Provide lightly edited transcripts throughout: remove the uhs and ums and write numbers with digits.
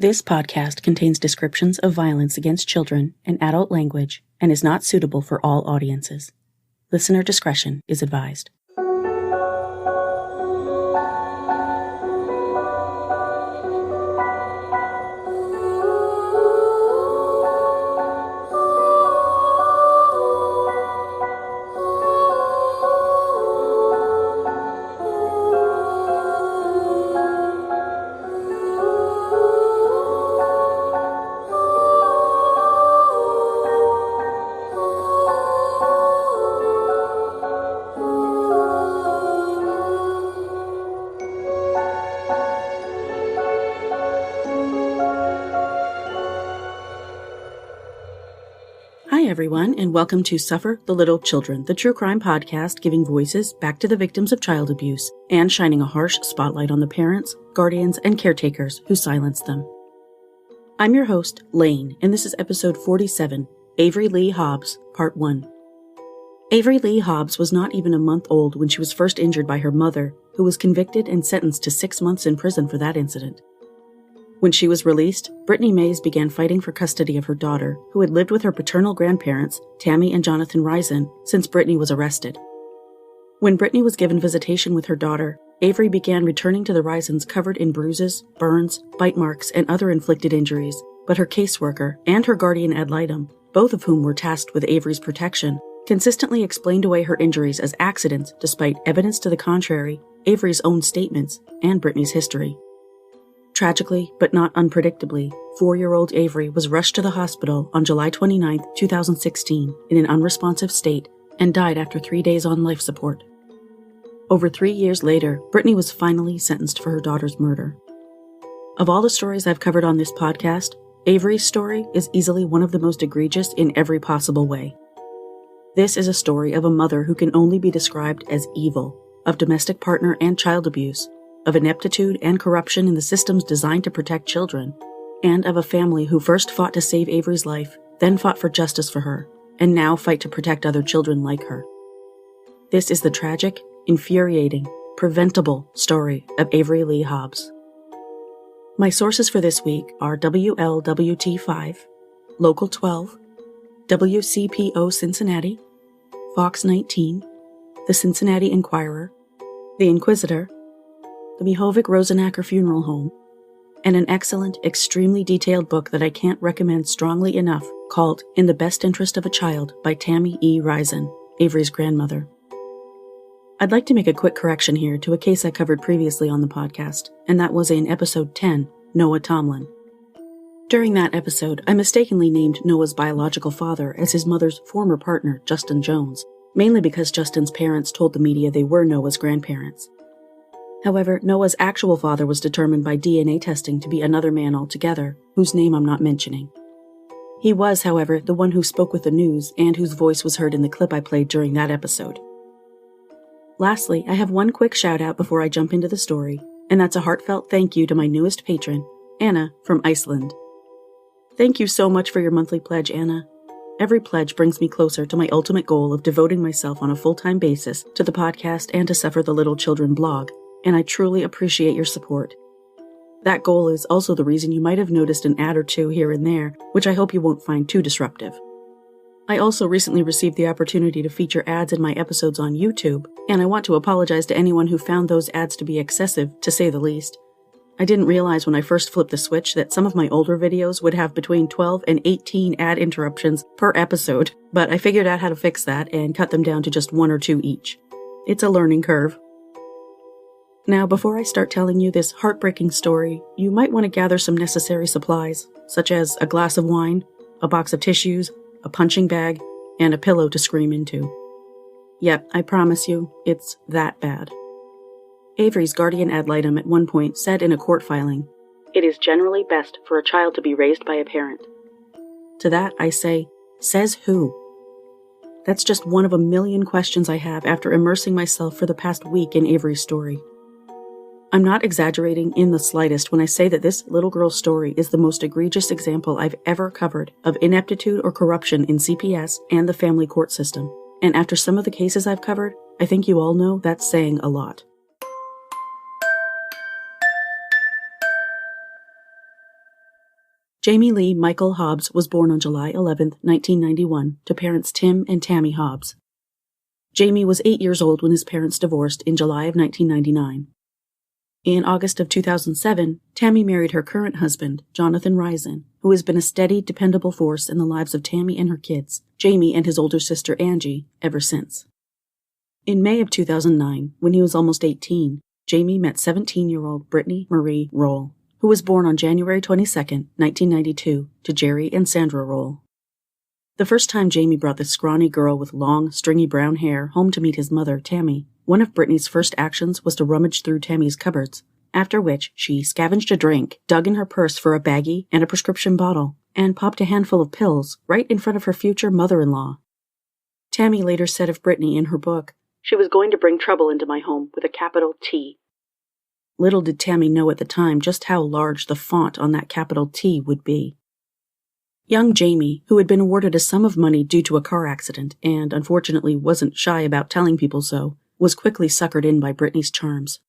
This podcast contains descriptions of violence against children and adult language and is not suitable for all audiences. Listener discretion is advised. Hi everyone, and welcome to Suffer the Little Children, the true crime podcast giving voices back to the victims of child abuse and shining a harsh spotlight on the parents, guardians, and caretakers who silenced them. I'm your host, Lane, and this is episode 47, Averylee Hobbs, Part 1. Averylee Hobbs was not even a month old when she was first injured by her mother, who was convicted and sentenced to 6 months in prison for that incident. When she was released, Britney Mayes began fighting for custody of her daughter, who had lived with her paternal grandparents, Tammy and Jonathan Risen, since Britney was arrested. When Britney was given visitation with her daughter, Avery began returning to the Risens covered in bruises, burns, bite marks, and other inflicted injuries, but her caseworker and her guardian ad litem, both of whom were tasked with Avery's protection, consistently explained away her injuries as accidents despite evidence to the contrary, Avery's own statements, and Britney's history. Tragically, but not unpredictably, 4-year-old Avery was rushed to the hospital on July 29, 2016, in an unresponsive state and died after 3 days on life support. Over 3 years later, Britney was finally sentenced for her daughter's murder. Of all the stories I've covered on this podcast, Avery's story is easily one of the most egregious in every possible way. This is a story of a mother who can only be described as evil, of domestic partner and child abuse, of ineptitude and corruption in the systems designed to protect children, and of a family who first fought to save Avery's life, then fought for justice for her, and now fight to protect other children like her. This is the tragic, infuriating, preventable story of Averylee Hobbs. My sources for this week are WLWT5, Local 12, WCPO Cincinnati, Fox 19, The Cincinnati Enquirer, The Inquisitor, the Mihovic Rosenacker Funeral Home, and an excellent, extremely detailed book that I can't recommend strongly enough called In the Best Interest of a Child by Tammy E. Risen, Avery's grandmother. I'd like to make a quick correction here to a case I covered previously on the podcast, and that was in episode 10, Noah Tomlin. During that episode, I mistakenly named Noah's biological father as his mother's former partner, Justin Jones, mainly because Justin's parents told the media they were Noah's grandparents. However, Noah's actual father was determined by DNA testing to be another man altogether, whose name I'm not mentioning. He was, however, the one who spoke with the news and whose voice was heard in the clip I played during that episode. Lastly, I have one quick shout out before I jump into the story, and that's a heartfelt thank you to my newest patron, Anna from Iceland. Thank you so much for your monthly pledge, Anna. Every pledge brings me closer to my ultimate goal of devoting myself on a full-time basis to the podcast and to Suffer the Little Children blog, and I truly appreciate your support. That goal is also the reason you might have noticed an ad or two here and there, which I hope you won't find too disruptive. I also recently received the opportunity to feature ads in my episodes on YouTube, and I want to apologize to anyone who found those ads to be excessive, to say the least. I didn't realize when I first flipped the switch that some of my older videos would have between 12 and 18 ad interruptions per episode, but I figured out how to fix that and cut them down to just 1 or 2 each. It's a learning curve. Now, before I start telling you this heartbreaking story, you might want to gather some necessary supplies, such as a glass of wine, a box of tissues, a punching bag, and a pillow to scream into. Yep, I promise you, it's that bad. Avery's guardian ad litem at one point said in a court filing, "It is generally best for a child to be raised by a parent." To that I say, says who? That's just one of a million questions I have after immersing myself for the past week in Avery's story. I'm not exaggerating in the slightest when I say that this little girl's story is the most egregious example I've ever covered of ineptitude or corruption in CPS and the family court system. And after some of the cases I've covered, I think you all know that's saying a lot. Averylee Michael Hobbs was born on July 11, 1991, to parents Tim and Tammy Hobbs. Jamie was 8 years old when his parents divorced in July of 1999. In August of 2007, Tammy married her current husband, Jonathan Risen, who has been a steady, dependable force in the lives of Tammy and her kids, Jamie and his older sister Angie, ever since. In May of 2009, when he was almost 18, Jamie met 17-year-old Britney Marie Roll, who was born on January 22, 1992, to Jerry and Sandra Roll. The first time Jamie brought this scrawny girl with long, stringy brown hair home to meet his mother, Tammy, one of Britney's first actions was to rummage through Tammy's cupboards, after which she scavenged a drink, dug in her purse for a baggie and a prescription bottle, and popped a handful of pills right in front of her future mother-in-law. Tammy later said of Britney in her book, "She was going to bring trouble into my home with a capital T." Little did Tammy know at the time just how large the font on that capital T would be. Young Jamie, who had been awarded a sum of money due to a car accident and unfortunately wasn't shy about telling people so, was quickly suckered in by Britney's charms.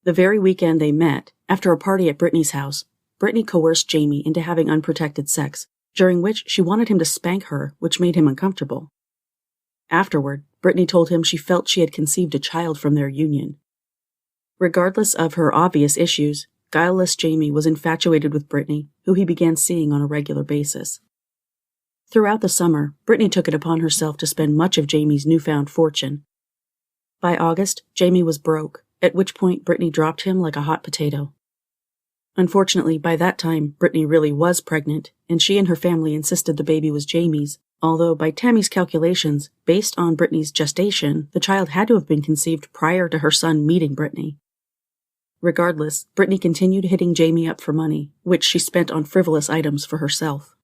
The very weekend they met, after a party at Britney's house, Britney coerced Jamie into having unprotected sex, during which she wanted him to spank her, which made him uncomfortable. Afterward, Britney told him she felt she had conceived a child from their union. Regardless of her obvious issues, guileless Jamie was infatuated with Britney, who he began seeing on a regular basis. Throughout the summer, Britney took it upon herself to spend much of Jamie's newfound fortune. By August, Jamie was broke, at which point Britney dropped him like a hot potato. Unfortunately, by that time, Britney really was pregnant, and she and her family insisted the baby was Jamie's, although by Tammy's calculations, based on Britney's gestation, the child had to have been conceived prior to her son meeting Britney. Regardless, Britney continued hitting Jamie up for money, which she spent on frivolous items for herself.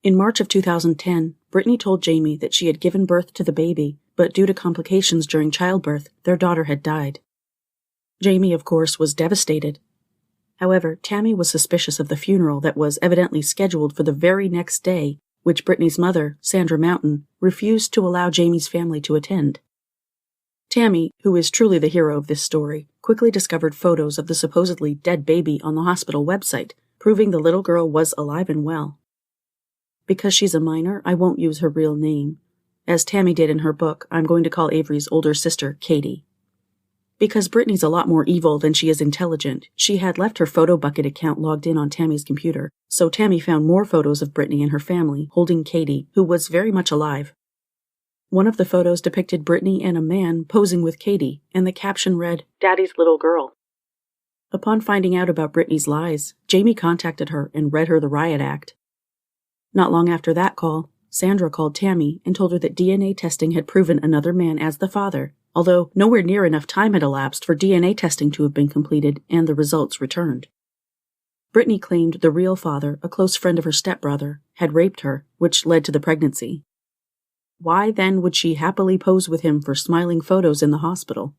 In March of 2010, Britney told Jamie that she had given birth to the baby, but due to complications during childbirth, their daughter had died. Jamie, of course, was devastated. However, Tammy was suspicious of the funeral that was evidently scheduled for the very next day, which Britney's mother, Sandra Mountain, refused to allow Jamie's family to attend. Tammy, who is truly the hero of this story, quickly discovered photos of the supposedly dead baby on the hospital website, proving the little girl was alive and well. Because she's a minor, I won't use her real name. As Tammy did in her book, I'm going to call Avery's older sister Katie. Because Britney's a lot more evil than she is intelligent, she had left her photo bucket account logged in on Tammy's computer, so Tammy found more photos of Britney and her family holding Katie, who was very much alive. One of the photos depicted Britney and a man posing with Katie, and the caption read, "Daddy's little girl." Upon finding out about Britney's lies, Jamie contacted her and read her the riot act. Not long after that call, Sandra called Tammy and told her that DNA testing had proven another man as the father, although nowhere near enough time had elapsed for DNA testing to have been completed and the results returned. Britney claimed the real father, a close friend of her stepbrother, had raped her, which led to the pregnancy. Why then would she happily pose with him for smiling photos in the hospital?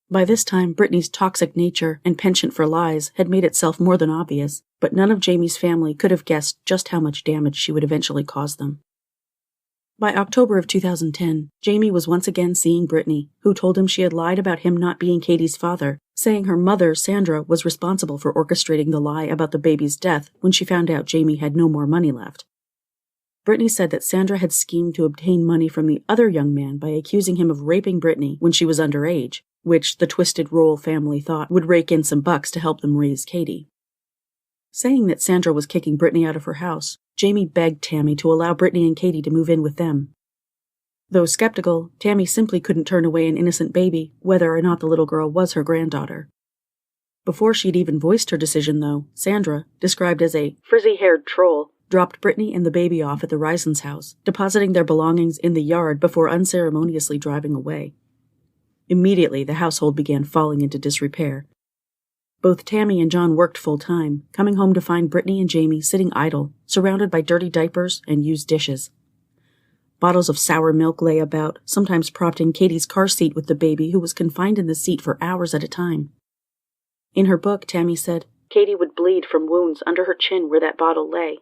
By this time, Britney's toxic nature and penchant for lies had made itself more than obvious, but none of Jamie's family could have guessed just how much damage she would eventually cause them. By October of 2010, Jamie was once again seeing Britney, who told him she had lied about him not being Katie's father, saying her mother, Sandra, was responsible for orchestrating the lie about the baby's death when she found out Jamie had no more money left. Britney said that Sandra had schemed to obtain money from the other young man by accusing him of raping Britney when she was underage, which the twisted Roll family thought would rake in some bucks to help them raise Katie. Saying that Sandra was kicking Britney out of her house, Jamie begged Tammy to allow Britney and Katie to move in with them. Though skeptical, Tammy simply couldn't turn away an innocent baby, whether or not the little girl was her granddaughter. Before she'd even voiced her decision, though, Sandra, described as a frizzy-haired troll, dropped Britney and the baby off at the Risens' house, depositing their belongings in the yard before unceremoniously driving away. Immediately, the household began falling into disrepair. Both Tammy and John worked full-time, coming home to find Britney and Jamie sitting idle, surrounded by dirty diapers and used dishes. Bottles of sour milk lay about, sometimes propped in Katie's car seat with the baby, who was confined in the seat for hours at a time. In her book, Tammy said, "Katie would bleed from wounds under her chin where that bottle lay."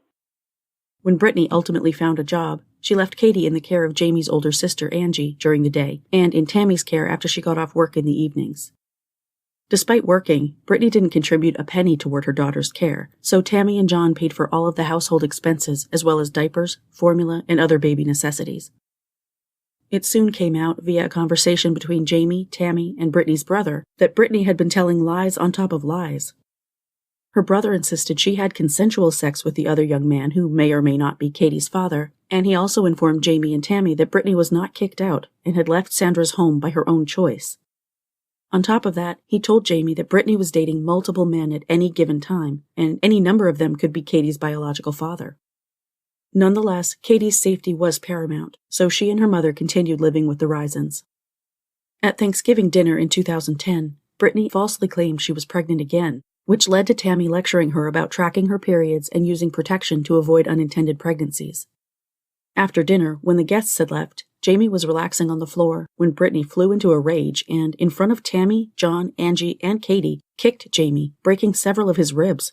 When Britney ultimately found a job, she left Katie in the care of Jamie's older sister, Angie, during the day, and in Tammy's care after she got off work in the evenings. Despite working, Britney didn't contribute a penny toward her daughter's care, so Tammy and John paid for all of the household expenses as well as diapers, formula, and other baby necessities. It soon came out via a conversation between Jamie, Tammy, and Britney's brother that Britney had been telling lies on top of lies. Her brother insisted she had consensual sex with the other young man who may or may not be Katie's father, and he also informed Jamie and Tammy that Britney was not kicked out and had left Sandra's home by her own choice. On top of that, he told Jamie that Britney was dating multiple men at any given time, and any number of them could be Katie's biological father. Nonetheless, Katie's safety was paramount, so she and her mother continued living with the Risens. At Thanksgiving dinner in 2010, Britney falsely claimed she was pregnant again, which led to Tammy lecturing her about tracking her periods and using protection to avoid unintended pregnancies. After dinner, when the guests had left, Jamie was relaxing on the floor when Britney flew into a rage and, in front of Tammy, John, Angie, and Katie, kicked Jamie, breaking several of his ribs.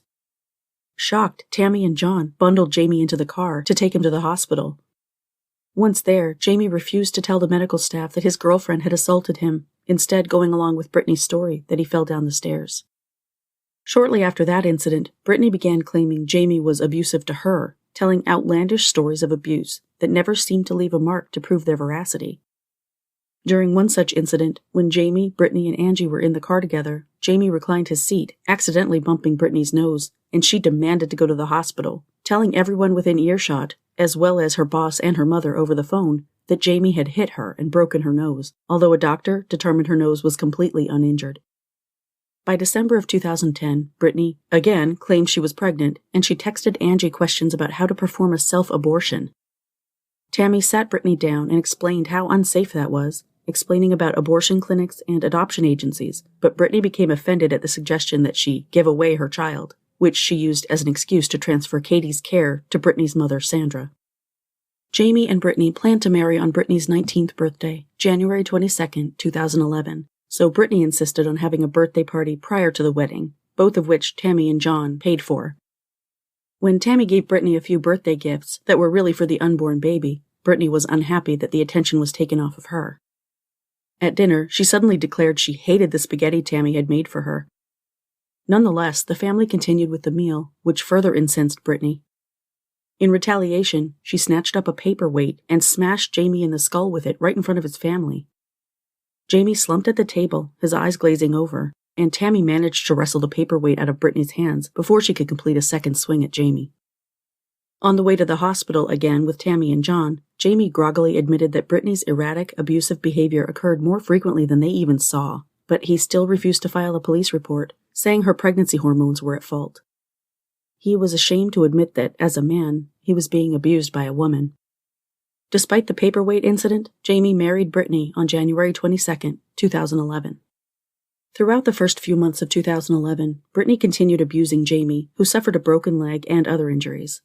Shocked, Tammy and John bundled Jamie into the car to take him to the hospital. Once there, Jamie refused to tell the medical staff that his girlfriend had assaulted him, instead going along with Britney's story that he fell down the stairs. Shortly after that incident, Britney began claiming Jamie was abusive to her, telling outlandish stories of abuse that never seemed to leave a mark to prove their veracity. During one such incident, when Jamie, Britney, and Angie were in the car together, Jamie reclined his seat, accidentally bumping Britney's nose, and she demanded to go to the hospital, telling everyone within earshot, as well as her boss and her mother over the phone, that Jamie had hit her and broken her nose, although a doctor determined her nose was completely uninjured. By December of 2010, Britney, again, claimed she was pregnant, and she texted Angie questions about how to perform a self-abortion. Tammy sat Britney down and explained how unsafe that was, explaining about abortion clinics and adoption agencies, but Britney became offended at the suggestion that she give away her child, which she used as an excuse to transfer Katie's care to Britney's mother, Sandra. Jamie and Britney planned to marry on Britney's 19th birthday, January 22, 2011, so Britney insisted on having a birthday party prior to the wedding, both of which Tammy and John paid for. When Tammy gave Britney a few birthday gifts that were really for the unborn baby, Britney was unhappy that the attention was taken off of her. At dinner, she suddenly declared she hated the spaghetti Tammy had made for her. Nonetheless, the family continued with the meal, which further incensed Britney. In retaliation, she snatched up a paperweight and smashed Jamie in the skull with it right in front of his family. Jamie slumped at the table, his eyes glazing over, and Tammy managed to wrestle the paperweight out of Britney's hands before she could complete a second swing at Jamie. On the way to the hospital again with Tammy and John, Jamie groggily admitted that Britney's erratic, abusive behavior occurred more frequently than they even saw, but he still refused to file a police report, saying her pregnancy hormones were at fault. He was ashamed to admit that, as a man, he was being abused by a woman. Despite the paperweight incident, Jamie married Britney on January 22, 2011. Throughout the first few months of 2011, Britney continued abusing Jamie, who suffered a broken leg and other injuries.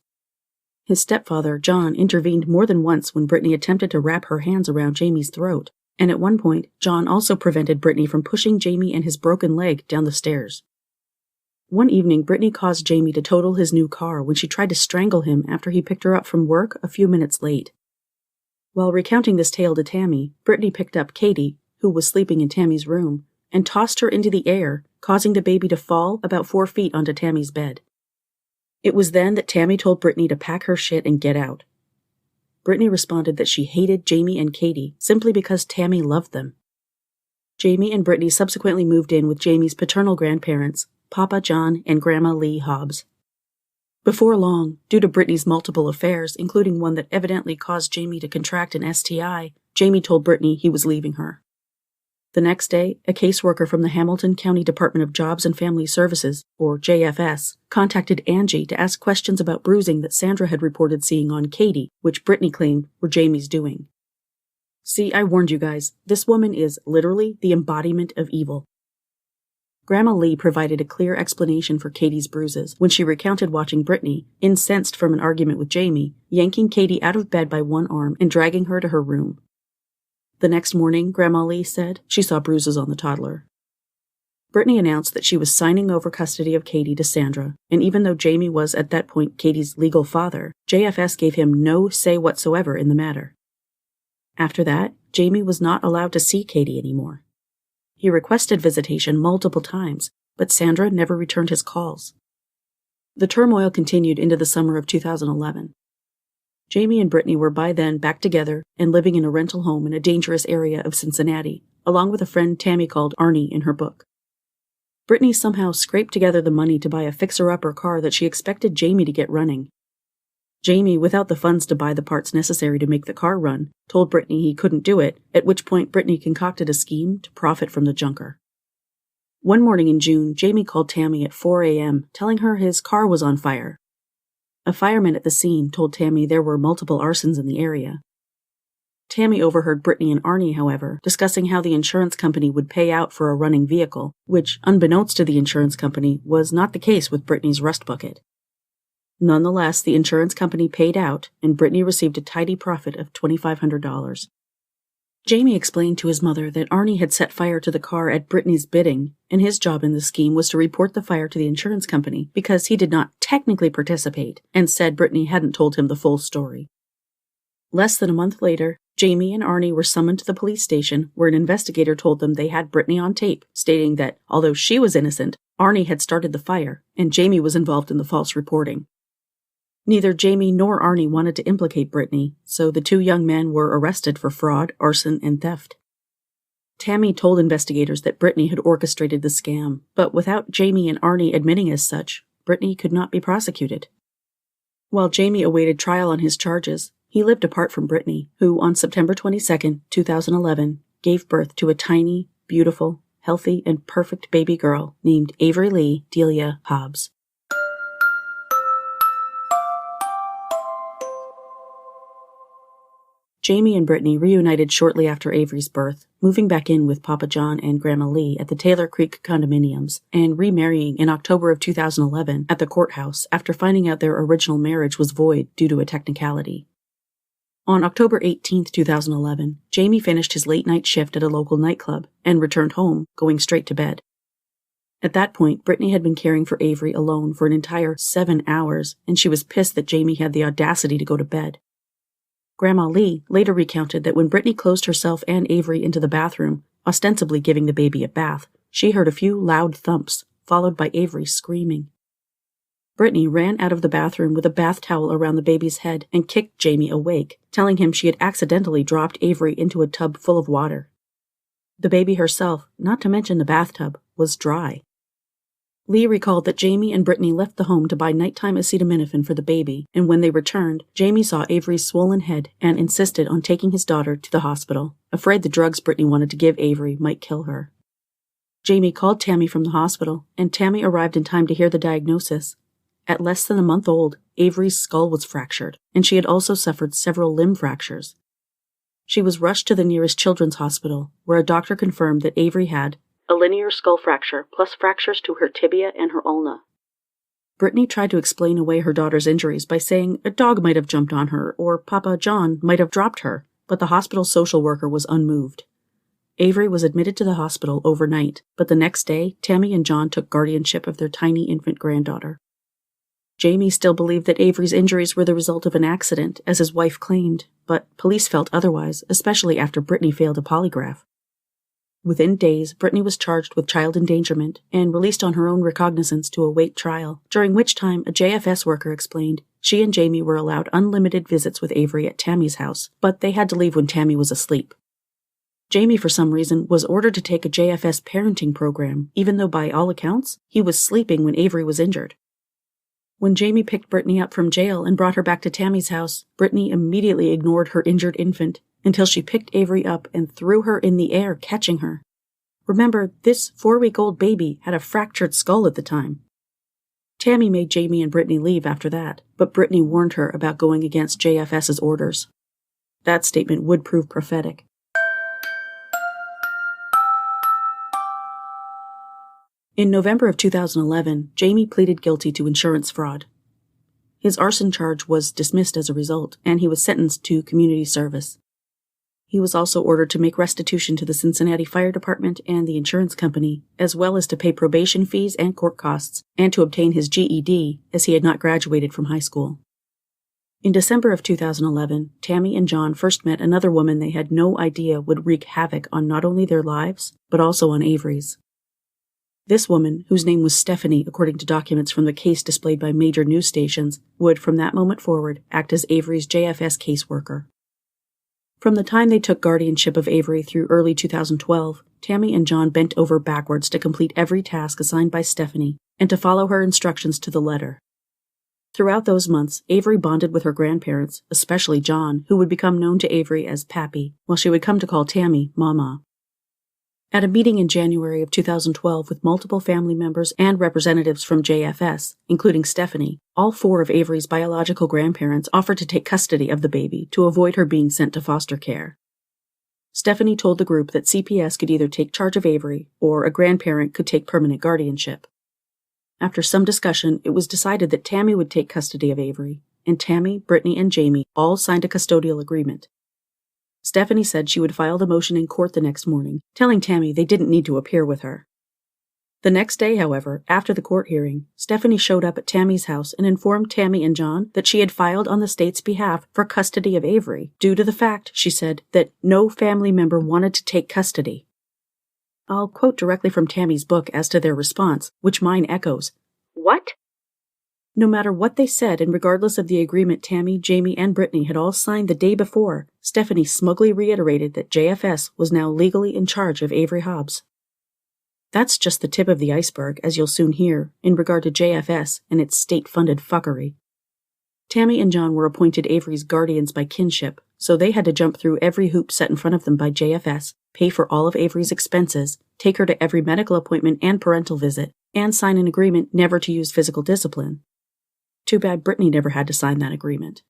His stepfather, John, intervened more than once when Britney attempted to wrap her hands around Jamie's throat, and at one point, John also prevented Britney from pushing Jamie and his broken leg down the stairs. One evening, Britney caused Jamie to total his new car when she tried to strangle him after he picked her up from work a few minutes late. While recounting this tale to Tammy, Britney picked up Katie, who was sleeping in Tammy's room, and tossed her into the air, causing the baby to fall about 4 feet onto Tammy's bed. It was then that Tammy told Britney to pack her shit and get out. Britney responded that she hated Jamie and Katie simply because Tammy loved them. Jamie and Britney subsequently moved in with Jamie's paternal grandparents, Papa John and Grandma Lee Hobbs. Before long, due to Britney's multiple affairs, including one that evidently caused Jamie to contract an STI, Jamie told Britney he was leaving her. The next day, a caseworker from the Hamilton County Department of Jobs and Family Services, or JFS, contacted Angie to ask questions about bruising that Sandra had reported seeing on Katie, which Britney claimed were Jamie's doing. See, I warned you guys, this woman is literally the embodiment of evil. Grandma Lee provided a clear explanation for Katie's bruises when she recounted watching Britney, incensed from an argument with Jamie, yanking Katie out of bed by one arm and dragging her to her room. The next morning, Grandma Lee said she saw bruises on the toddler. Britney announced that she was signing over custody of Katie to Sandra, and even though Jamie was at that point Katie's legal father, JFS gave him no say whatsoever in the matter. After that, Jamie was not allowed to see Katie anymore. He requested visitation multiple times, but Sandra never returned his calls. The turmoil continued into the summer of 2011. Jamie and Britney were by then back together and living in a rental home in a dangerous area of Cincinnati, along with a friend Tammy called Arnie in her book. Britney somehow scraped together the money to buy a fixer-upper car that she expected Jamie to get running. Jamie, without the funds to buy the parts necessary to make the car run, told Britney he couldn't do it, at which point Britney concocted a scheme to profit from the junker. One morning in June, Jamie called Tammy at 4 a.m., telling her his car was on fire. A fireman at the scene told Tammy there were multiple arsons in the area. Tammy overheard Britney and Arnie, however, discussing how the insurance company would pay out for a running vehicle, which, unbeknownst to the insurance company, was not the case with Britney's rust bucket. Nonetheless, the insurance company paid out, and Britney received a tidy profit of $2,500. Jamie explained to his mother that Arnie had set fire to the car at Britney's bidding, and his job in the scheme was to report the fire to the insurance company because he did not technically participate, and said Britney hadn't told him the full story. Less than a month later, Jamie and Arnie were summoned to the police station where an investigator told them they had Britney on tape, stating that, although she was innocent, Arnie had started the fire, and Jamie was involved in the false reporting. Neither Jamie nor Arnie wanted to implicate Britney, so the two young men were arrested for fraud, arson, and theft. Tammy told investigators that Britney had orchestrated the scam, but without Jamie and Arnie admitting as such, Britney could not be prosecuted. While Jamie awaited trial on his charges, he lived apart from Britney, who on September 22, 2011, gave birth to a tiny, beautiful, healthy, and perfect baby girl named Averylee Delia Hobbs. Jamie and Britney reunited shortly after Avery's birth, moving back in with Papa John and Grandma Lee at the Taylor Creek condominiums, and remarrying in October of 2011 at the courthouse after finding out their original marriage was void due to a technicality. On October 18, 2011, Jamie finished his late-night shift at a local nightclub and returned home, going straight to bed. At that point, Britney had been caring for Avery alone for an entire 7 hours, and she was pissed that Jamie had the audacity to go to bed. Grandma Lee later recounted that when Britney closed herself and Avery into the bathroom, ostensibly giving the baby a bath, she heard a few loud thumps, followed by Avery screaming. Britney ran out of the bathroom with a bath towel around the baby's head and kicked Jamie awake, telling him she had accidentally dropped Avery into a tub full of water. The baby herself, not to mention the bathtub, was dry. Lee recalled that Jamie and Britney left the home to buy nighttime acetaminophen for the baby, and when they returned, Jamie saw Avery's swollen head and insisted on taking his daughter to the hospital, afraid the drugs Britney wanted to give Avery might kill her. Jamie called Tammy from the hospital, and Tammy arrived in time to hear the diagnosis. At less than a month old, Avery's skull was fractured, and she had also suffered several limb fractures. She was rushed to the nearest children's hospital, where a doctor confirmed that Avery had a linear skull fracture, plus fractures to her tibia and her ulna. Britney tried to explain away her daughter's injuries by saying a dog might have jumped on her, or Papa John might have dropped her, but the hospital social worker was unmoved. Avery was admitted to the hospital overnight, but the next day, Tammy and John took guardianship of their tiny infant granddaughter. Jamie still believed that Avery's injuries were the result of an accident, as his wife claimed, but police felt otherwise, especially after Britney failed a polygraph. Within days, Britney was charged with child endangerment and released on her own recognizance to await trial, during which time a JFS worker explained she and Jamie were allowed unlimited visits with Avery at Tammy's house, but they had to leave when Tammy was asleep. Jamie, for some reason, was ordered to take a JFS parenting program, even though by all accounts, he was sleeping when Avery was injured. When Jamie picked Britney up from jail and brought her back to Tammy's house, Britney immediately ignored her injured infant until she picked Avery up and threw her in the air, catching her. Remember, this 4-week-old baby had a fractured skull at the time. Tammy made Jamie and Britney leave after that, but Britney warned her about going against JFS's orders. That statement would prove prophetic. In November of 2011, Jamie pleaded guilty to insurance fraud. His arson charge was dismissed as a result, and he was sentenced to community service. He was also ordered to make restitution to the Cincinnati Fire Department and the insurance company, as well as to pay probation fees and court costs, and to obtain his GED, as he had not graduated from high school. In December of 2011, Tammy and John first met another woman they had no idea would wreak havoc on not only their lives, but also on Avery's. This woman, whose name was Stephanie according to documents from the case displayed by major news stations, would from that moment forward act as Avery's JFS caseworker. From the time they took guardianship of Avery through early 2012, Tammy and John bent over backwards to complete every task assigned by Stephanie and to follow her instructions to the letter. Throughout those months, Avery bonded with her grandparents, especially John, who would become known to Avery as Pappy, while she would come to call Tammy Mama. At a meeting in January of 2012 with multiple family members and representatives from JFS, including Stephanie, all four of Avery's biological grandparents offered to take custody of the baby to avoid her being sent to foster care. Stephanie told the group that CPS could either take charge of Avery or a grandparent could take permanent guardianship. After some discussion, it was decided that Tammy would take custody of Avery, and Tammy, Britney, and Jamie all signed a custodial agreement. Stephanie said she would file the motion in court the next morning, telling Tammy they didn't need to appear with her. The next day, however, after the court hearing, Stephanie showed up at Tammy's house and informed Tammy and John that she had filed on the state's behalf for custody of Avery, due to the fact, she said, that no family member wanted to take custody. I'll quote directly from Tammy's book as to their response, which mine echoes. What? No matter what they said, and regardless of the agreement Tammy, Jamie, and Britney had all signed the day before, Stephanie smugly reiterated that JFS was now legally in charge of Averylee Hobbs. That's just the tip of the iceberg, as you'll soon hear, in regard to JFS and its state-funded fuckery. Tammy and John were appointed Avery's guardians by kinship, so they had to jump through every hoop set in front of them by JFS, pay for all of Avery's expenses, take her to every medical appointment and parental visit, and sign an agreement never to use physical discipline. Too bad Britney never had to sign that agreement.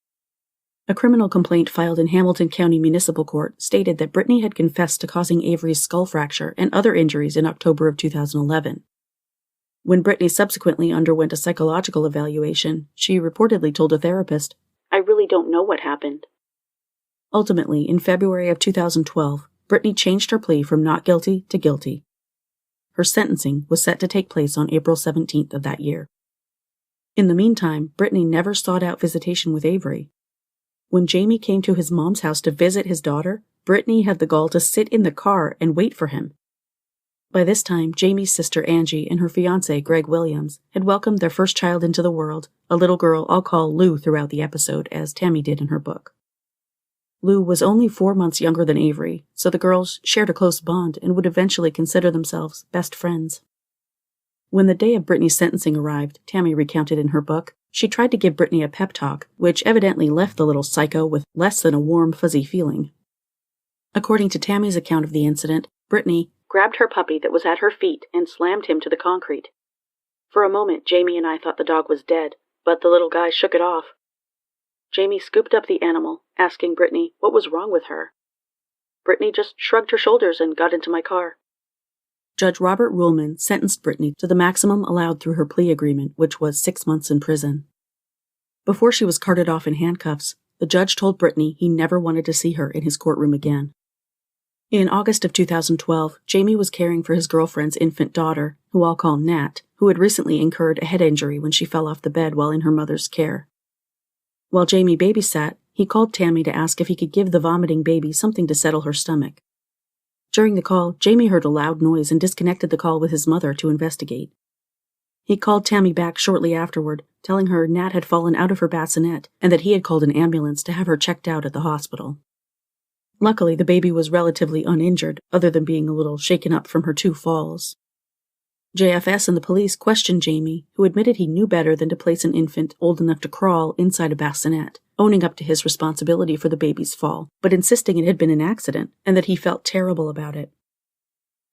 A criminal complaint filed in Hamilton County Municipal Court stated that Britney had confessed to causing Avery's skull fracture and other injuries in October of 2011. When Britney subsequently underwent a psychological evaluation, she reportedly told a therapist, "I really don't know what happened." Ultimately, in February of 2012, Britney changed her plea from not guilty to guilty. Her sentencing was set to take place on April 17th of that year. In the meantime, Britney never sought out visitation with Avery. When Jamie came to his mom's house to visit his daughter, Britney had the gall to sit in the car and wait for him. By this time, Jamie's sister Angie and her fiancé Greg Williams had welcomed their first child into the world, a little girl I'll call Lou throughout the episode, as Tammy did in her book. Lou was only 4 months younger than Avery, so the girls shared a close bond and would eventually consider themselves best friends. When the day of Britney's sentencing arrived, Tammy recounted in her book, she tried to give Britney a pep talk, which evidently left the little psycho with less than a warm, fuzzy feeling. According to Tammy's account of the incident, Britney grabbed her puppy that was at her feet and slammed him to the concrete. For a moment, Jamie and I thought the dog was dead, but the little guy shook it off. Jamie scooped up the animal, asking Britney what was wrong with her. Britney just shrugged her shoulders and got into my car. Judge Robert Ruhlman sentenced Britney to the maximum allowed through her plea agreement, which was 6 months in prison. Before she was carted off in handcuffs, the judge told Britney he never wanted to see her in his courtroom again. In August of 2012, Jamie was caring for his girlfriend's infant daughter, who I'll call Nat, who had recently incurred a head injury when she fell off the bed while in her mother's care. While Jamie babysat, he called Tammy to ask if he could give the vomiting baby something to settle her stomach. During the call, Jamie heard a loud noise and disconnected the call with his mother to investigate. He called Tammy back shortly afterward, telling her Nat had fallen out of her bassinet and that he had called an ambulance to have her checked out at the hospital. Luckily, the baby was relatively uninjured, other than being a little shaken up from her 2 falls. JFS and the police questioned Jamie, who admitted he knew better than to place an infant old enough to crawl inside a bassinet, owning up to his responsibility for the baby's fall, but insisting it had been an accident and that he felt terrible about it.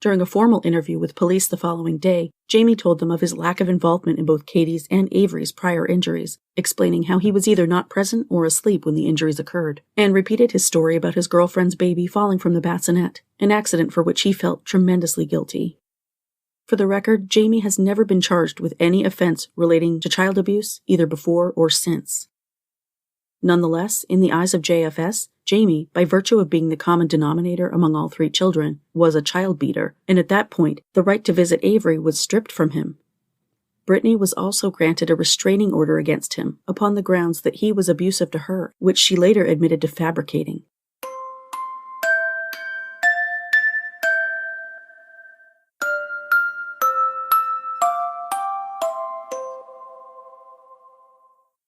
During a formal interview with police the following day, Jamie told them of his lack of involvement in both Katie's and Avery's prior injuries, explaining how he was either not present or asleep when the injuries occurred, and repeated his story about his girlfriend's baby falling from the bassinet, an accident for which he felt tremendously guilty. For the record, Jamie has never been charged with any offense relating to child abuse, either before or since. Nonetheless, in the eyes of JFS, Jamie, by virtue of being the common denominator among all 3 children, was a child beater, and at that point, the right to visit Avery was stripped from him. Britney was also granted a restraining order against him upon the grounds that he was abusive to her, which she later admitted to fabricating.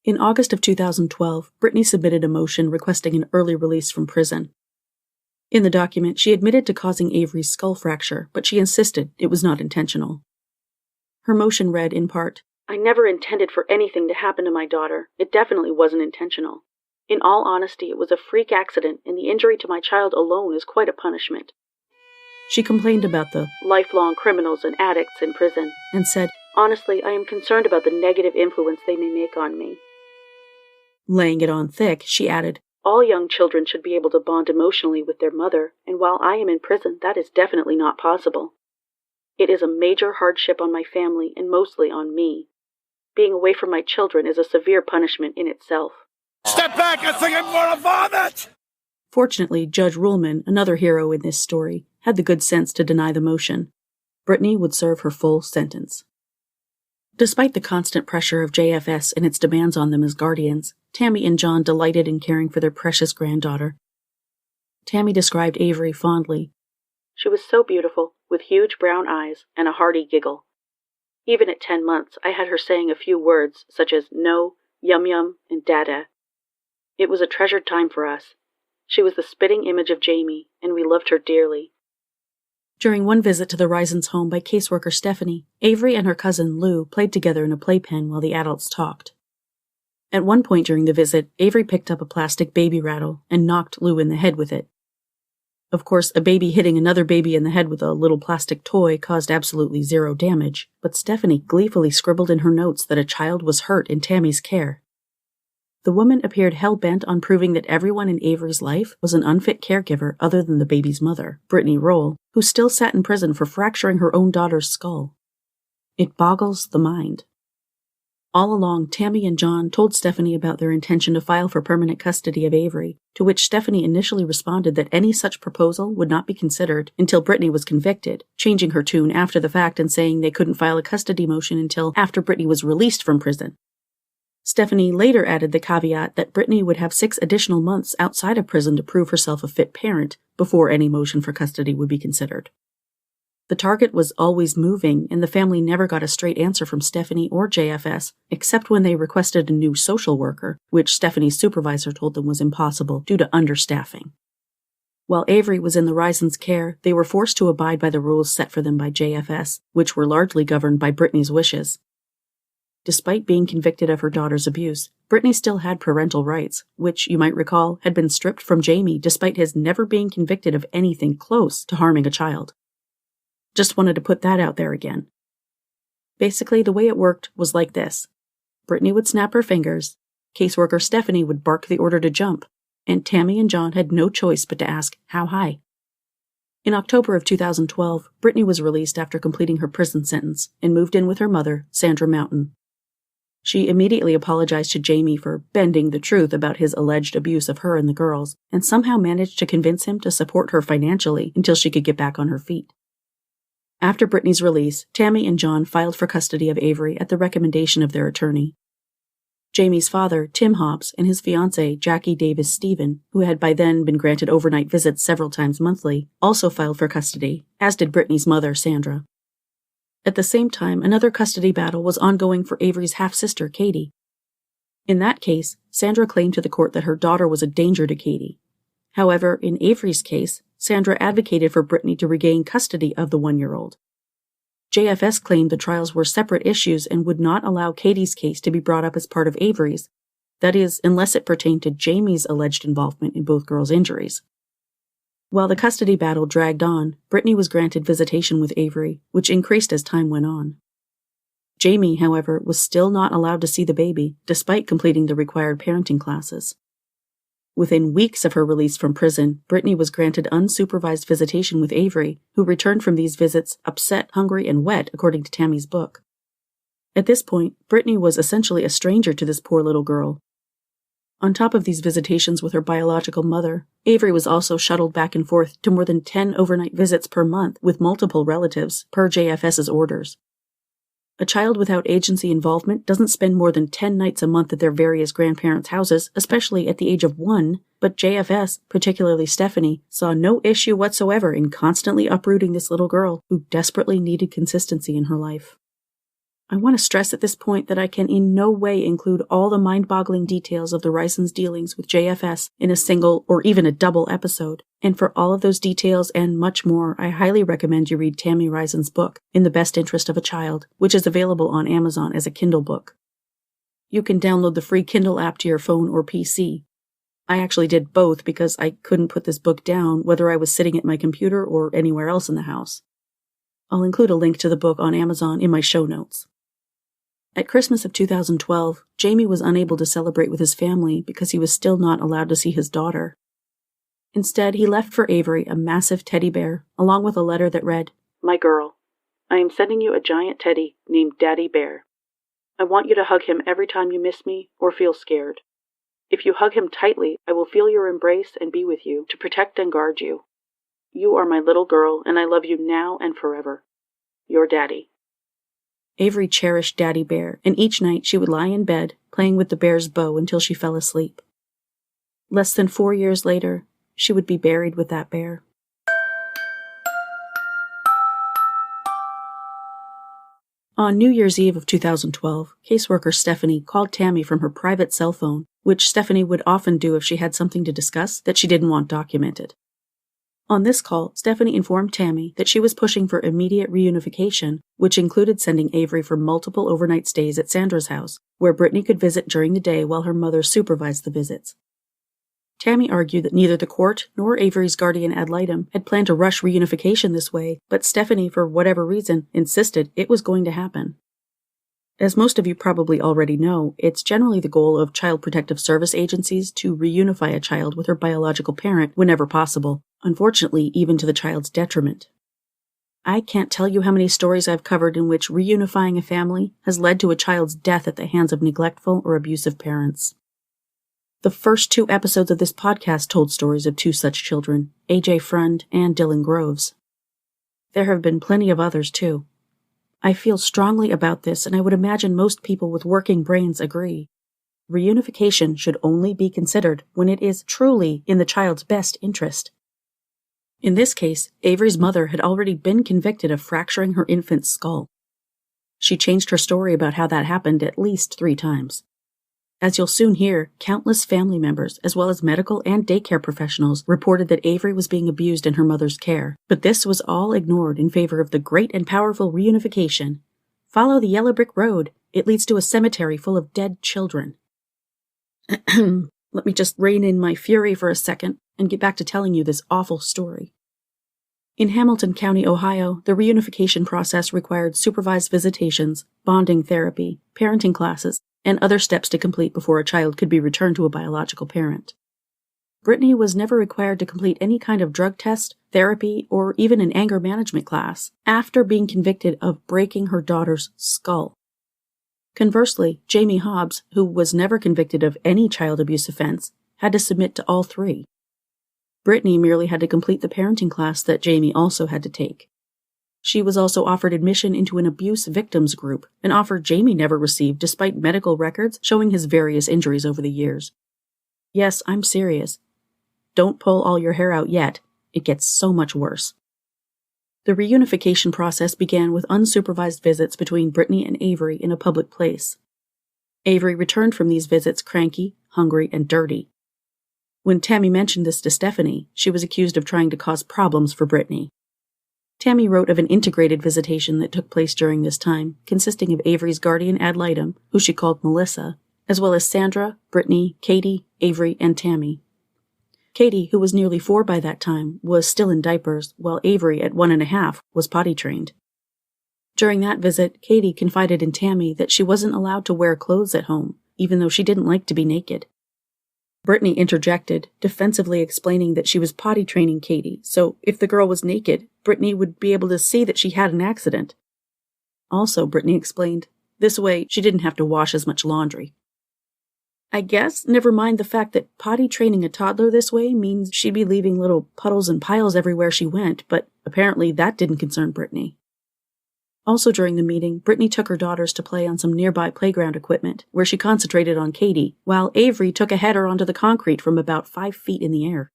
In August of 2012, Britney submitted a motion requesting an early release from prison. In the document, she admitted to causing Avery's skull fracture, but she insisted it was not intentional. Her motion read, in part, "I never intended for anything to happen to my daughter. It definitely wasn't intentional. In all honesty, it was a freak accident, and the injury to my child alone is quite a punishment." She complained about the lifelong criminals and addicts in prison, and said, "Honestly, I am concerned about the negative influence they may make on me." Laying it on thick, she added, "All young children should be able to bond emotionally with their mother, and while I am in prison, that is definitely not possible. It is a major hardship on my family and mostly on me. Being away from my children is a severe punishment in itself." Step back, I think I'm gonna vomit! Fortunately, Judge Ruhlman, another hero in this story, had the good sense to deny the motion. Britney would serve her full sentence. Despite the constant pressure of JFS and its demands on them as guardians, Tammy and John delighted in caring for their precious granddaughter. Tammy described Avery fondly. "She was so beautiful, with huge brown eyes and a hearty giggle. Even at 10 months, I had her saying a few words, such as no, yum yum, and dada. It was a treasured time for us. She was the spitting image of Jamie, and we loved her dearly." During one visit to the Risens' home by caseworker Stephanie, Avery and her cousin Lou played together in a playpen while the adults talked. At one point during the visit, Avery picked up a plastic baby rattle and knocked Lou in the head with it. Of course, a baby hitting another baby in the head with a little plastic toy caused absolutely zero damage, but Stephanie gleefully scribbled in her notes that a child was hurt in Tammy's care. The woman appeared hell-bent on proving that everyone in Avery's life was an unfit caregiver other than the baby's mother, Britney Roll, who still sat in prison for fracturing her own daughter's skull. It boggles the mind. All along, Tammy and John told Stephanie about their intention to file for permanent custody of Avery, to which Stephanie initially responded that any such proposal would not be considered until Britney was convicted, changing her tune after the fact and saying they couldn't file a custody motion until after Britney was released from prison. Stephanie later added the caveat that Britney would have 6 additional months outside of prison to prove herself a fit parent before any motion for custody would be considered. The target was always moving, and the family never got a straight answer from Stephanie or JFS, except when they requested a new social worker, which Stephanie's supervisor told them was impossible due to understaffing. While Avery was in the Risens' care, they were forced to abide by the rules set for them by JFS, which were largely governed by Britney's wishes. Despite being convicted of her daughter's abuse, Britney still had parental rights, which, you might recall, had been stripped from Jamie despite his never being convicted of anything close to harming a child. Just wanted to put that out there again. Basically, the way it worked was like this. Britney would snap her fingers, caseworker Stephanie would bark the order to jump, and Tammy and John had no choice but to ask, how high? In October of 2012, Britney was released after completing her prison sentence and moved in with her mother, Sandra Mountain. She immediately apologized to Jamie for bending the truth about his alleged abuse of her and the girls, and somehow managed to convince him to support her financially until she could get back on her feet. After Britney's release, Tammy and John filed for custody of Avery at the recommendation of their attorney. Jamie's father, Tim Hobbs, and his fiancée, Jackie Davis Stephen, who had by then been granted overnight visits several times monthly, also filed for custody, as did Britney's mother, Sandra. At the same time, another custody battle was ongoing for Avery's half-sister, Katie. In that case, Sandra claimed to the court that her daughter was a danger to Katie. However, in Avery's case, Sandra advocated for Britney to regain custody of the 1-year-old. JFS claimed the trials were separate issues and would not allow Katie's case to be brought up as part of Avery's, that is, unless it pertained to Jamie's alleged involvement in both girls' injuries. While the custody battle dragged on, Britney was granted visitation with Avery, which increased as time went on. Jamie, however, was still not allowed to see the baby, despite completing the required parenting classes. Within weeks of her release from prison, Britney was granted unsupervised visitation with Avery, who returned from these visits upset, hungry, and wet, according to Tammy's book. At this point, Britney was essentially a stranger to this poor little girl. On top of these visitations with her biological mother, Avery was also shuttled back and forth to more than 10 overnight visits per month with multiple relatives, per JFS's orders. A child without agency involvement doesn't spend more than 10 nights a month at their various grandparents' houses, especially at the age of 1, but JFS, particularly Stephanie, saw no issue whatsoever in constantly uprooting this little girl who desperately needed consistency in her life. I want to stress at this point that I can in no way include all the mind-boggling details of the Risens' dealings with JFS in a single or even a double episode, and for all of those details and much more, I highly recommend you read Tammy Risen's book, In the Best Interest of a Child, which is available on Amazon as a Kindle book. You can download the free Kindle app to your phone or PC. I actually did both because I couldn't put this book down whether I was sitting at my computer or anywhere else in the house. I'll include a link to the book on Amazon in my show notes. At Christmas of 2012, Jamie was unable to celebrate with his family because he was still not allowed to see his daughter. Instead, he left for Avery a massive teddy bear, along with a letter that read, "My girl, I am sending you a giant teddy named Daddy Bear. I want you to hug him every time you miss me or feel scared. If you hug him tightly, I will feel your embrace and be with you to protect and guard you. You are my little girl, and I love you now and forever. Your Daddy." Avery cherished Daddy Bear, and each night she would lie in bed, playing with the bear's bow until she fell asleep. Less than 4 years later, she would be buried with that bear. On New Year's Eve of 2012, caseworker Stephanie called Tammy from her private cell phone, which Stephanie would often do if she had something to discuss that she didn't want documented. On this call, Stephanie informed Tammy that she was pushing for immediate reunification, which included sending Avery for multiple overnight stays at Sandra's house, where Britney could visit during the day while her mother supervised the visits. Tammy argued that neither the court nor Avery's guardian ad litem had planned to rush reunification this way, but Stephanie, for whatever reason, insisted it was going to happen. As most of you probably already know, it's generally the goal of Child Protective Service agencies to reunify a child with her biological parent whenever possible, unfortunately even to the child's detriment. I can't tell you how many stories I've covered in which reunifying a family has led to a child's death at the hands of neglectful or abusive parents. The first 2 episodes of this podcast told stories of 2 such children, AJ Friend and Dylan Groves. There have been plenty of others too. I feel strongly about this, and I would imagine most people with working brains agree. Reunification should only be considered when it is truly in the child's best interest. In this case, Avery's mother had already been convicted of fracturing her infant's skull. She changed her story about how that happened at least 3 times. As you'll soon hear, countless family members, as well as medical and daycare professionals, reported that Avery was being abused in her mother's care, but this was all ignored in favor of the great and powerful reunification. Follow the yellow brick road. It leads to a cemetery full of dead children. Let me just rein in my fury for a second and get back to telling you this awful story. In Hamilton County, Ohio, the reunification process required supervised visitations, bonding therapy, parenting classes, and other steps to complete before a child could be returned to a biological parent. Britney was never required to complete any kind of drug test, therapy, or even an anger management class after being convicted of breaking her daughter's skull. Conversely, Jamie Hobbs, who was never convicted of any child abuse offense, had to submit to all 3. Britney merely had to complete the parenting class that Jamie also had to take. She was also offered admission into an abuse victims group, an offer Jamie never received despite medical records showing his various injuries over the years. Yes, I'm serious. Don't pull all your hair out yet. It gets so much worse. The reunification process began with unsupervised visits between Britney and Avery in a public place. Avery returned from these visits cranky, hungry, and dirty. When Tammy mentioned this to Stephanie, she was accused of trying to cause problems for Britney. Tammy wrote of an integrated visitation that took place during this time, consisting of Avery's guardian ad litem, who she called Melissa, as well as Sandra, Britney, Katie, Avery, and Tammy. Katie, who was nearly 4 by that time, was still in diapers, while Avery, at 1.5, was potty trained. During that visit, Katie confided in Tammy that she wasn't allowed to wear clothes at home, even though she didn't like to be naked. Britney interjected, defensively explaining that she was potty training Katie, so if the girl was naked, Britney would be able to see that she had an accident. Also, Britney explained, this way she didn't have to wash as much laundry. I guess, never mind the fact that potty training a toddler this way means she'd be leaving little puddles and piles everywhere she went, but apparently that didn't concern Britney. Also during the meeting, Britney took her daughters to play on some nearby playground equipment, where she concentrated on Katie, while Avery took a header onto the concrete from about 5 feet in the air.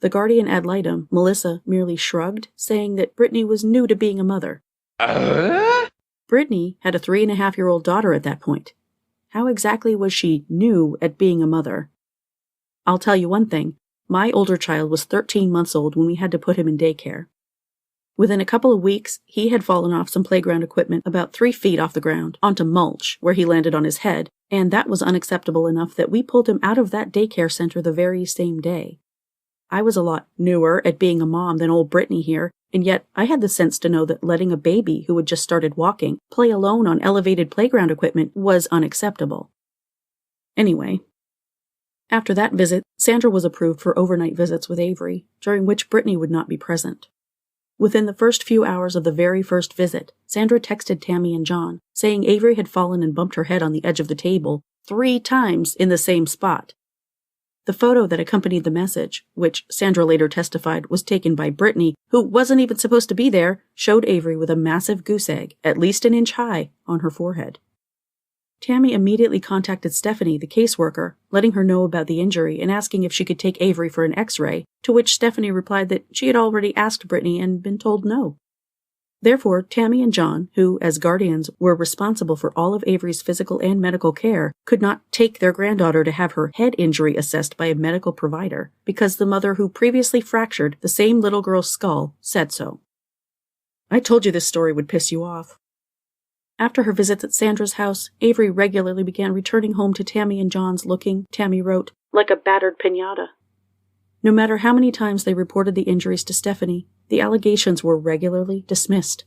The guardian ad litem, Melissa, merely shrugged, saying that Britney was new to being a mother. Britney had a 3.5-year-old daughter at that point. How exactly was she new at being a mother? I'll tell you one thing. My older child was 13 months old when we had to put him in daycare. Within a couple of weeks, he had fallen off some playground equipment about 3 feet off the ground, onto mulch, where he landed on his head, and that was unacceptable enough that we pulled him out of that daycare center the very same day. I was a lot newer at being a mom than old Britney here, and yet I had the sense to know that letting a baby who had just started walking play alone on elevated playground equipment was unacceptable. Anyway, after that visit, Sandra was approved for overnight visits with Avery, during which Britney would not be present. Within the first few hours of the very first visit, Sandra texted Tammy and John, saying Avery had fallen and bumped her head on the edge of the table 3 times in the same spot. The photo that accompanied the message, which Sandra later testified was taken by Britney, who wasn't even supposed to be there, showed Avery with a massive goose egg, at least an inch high, on her forehead. Tammy immediately contacted Stephanie, the caseworker, letting her know about the injury and asking if she could take Avery for an x-ray, to which Stephanie replied that she had already asked Britney and been told no. Therefore, Tammy and John, who, as guardians, were responsible for all of Avery's physical and medical care, could not take their granddaughter to have her head injury assessed by a medical provider, because the mother who previously fractured the same little girl's skull said so. I told you this story would piss you off. After her visits at Sandra's house, Avery regularly began returning home to Tammy and John's looking, Tammy wrote, like a battered piñata. No matter how many times they reported the injuries to Stephanie, the allegations were regularly dismissed.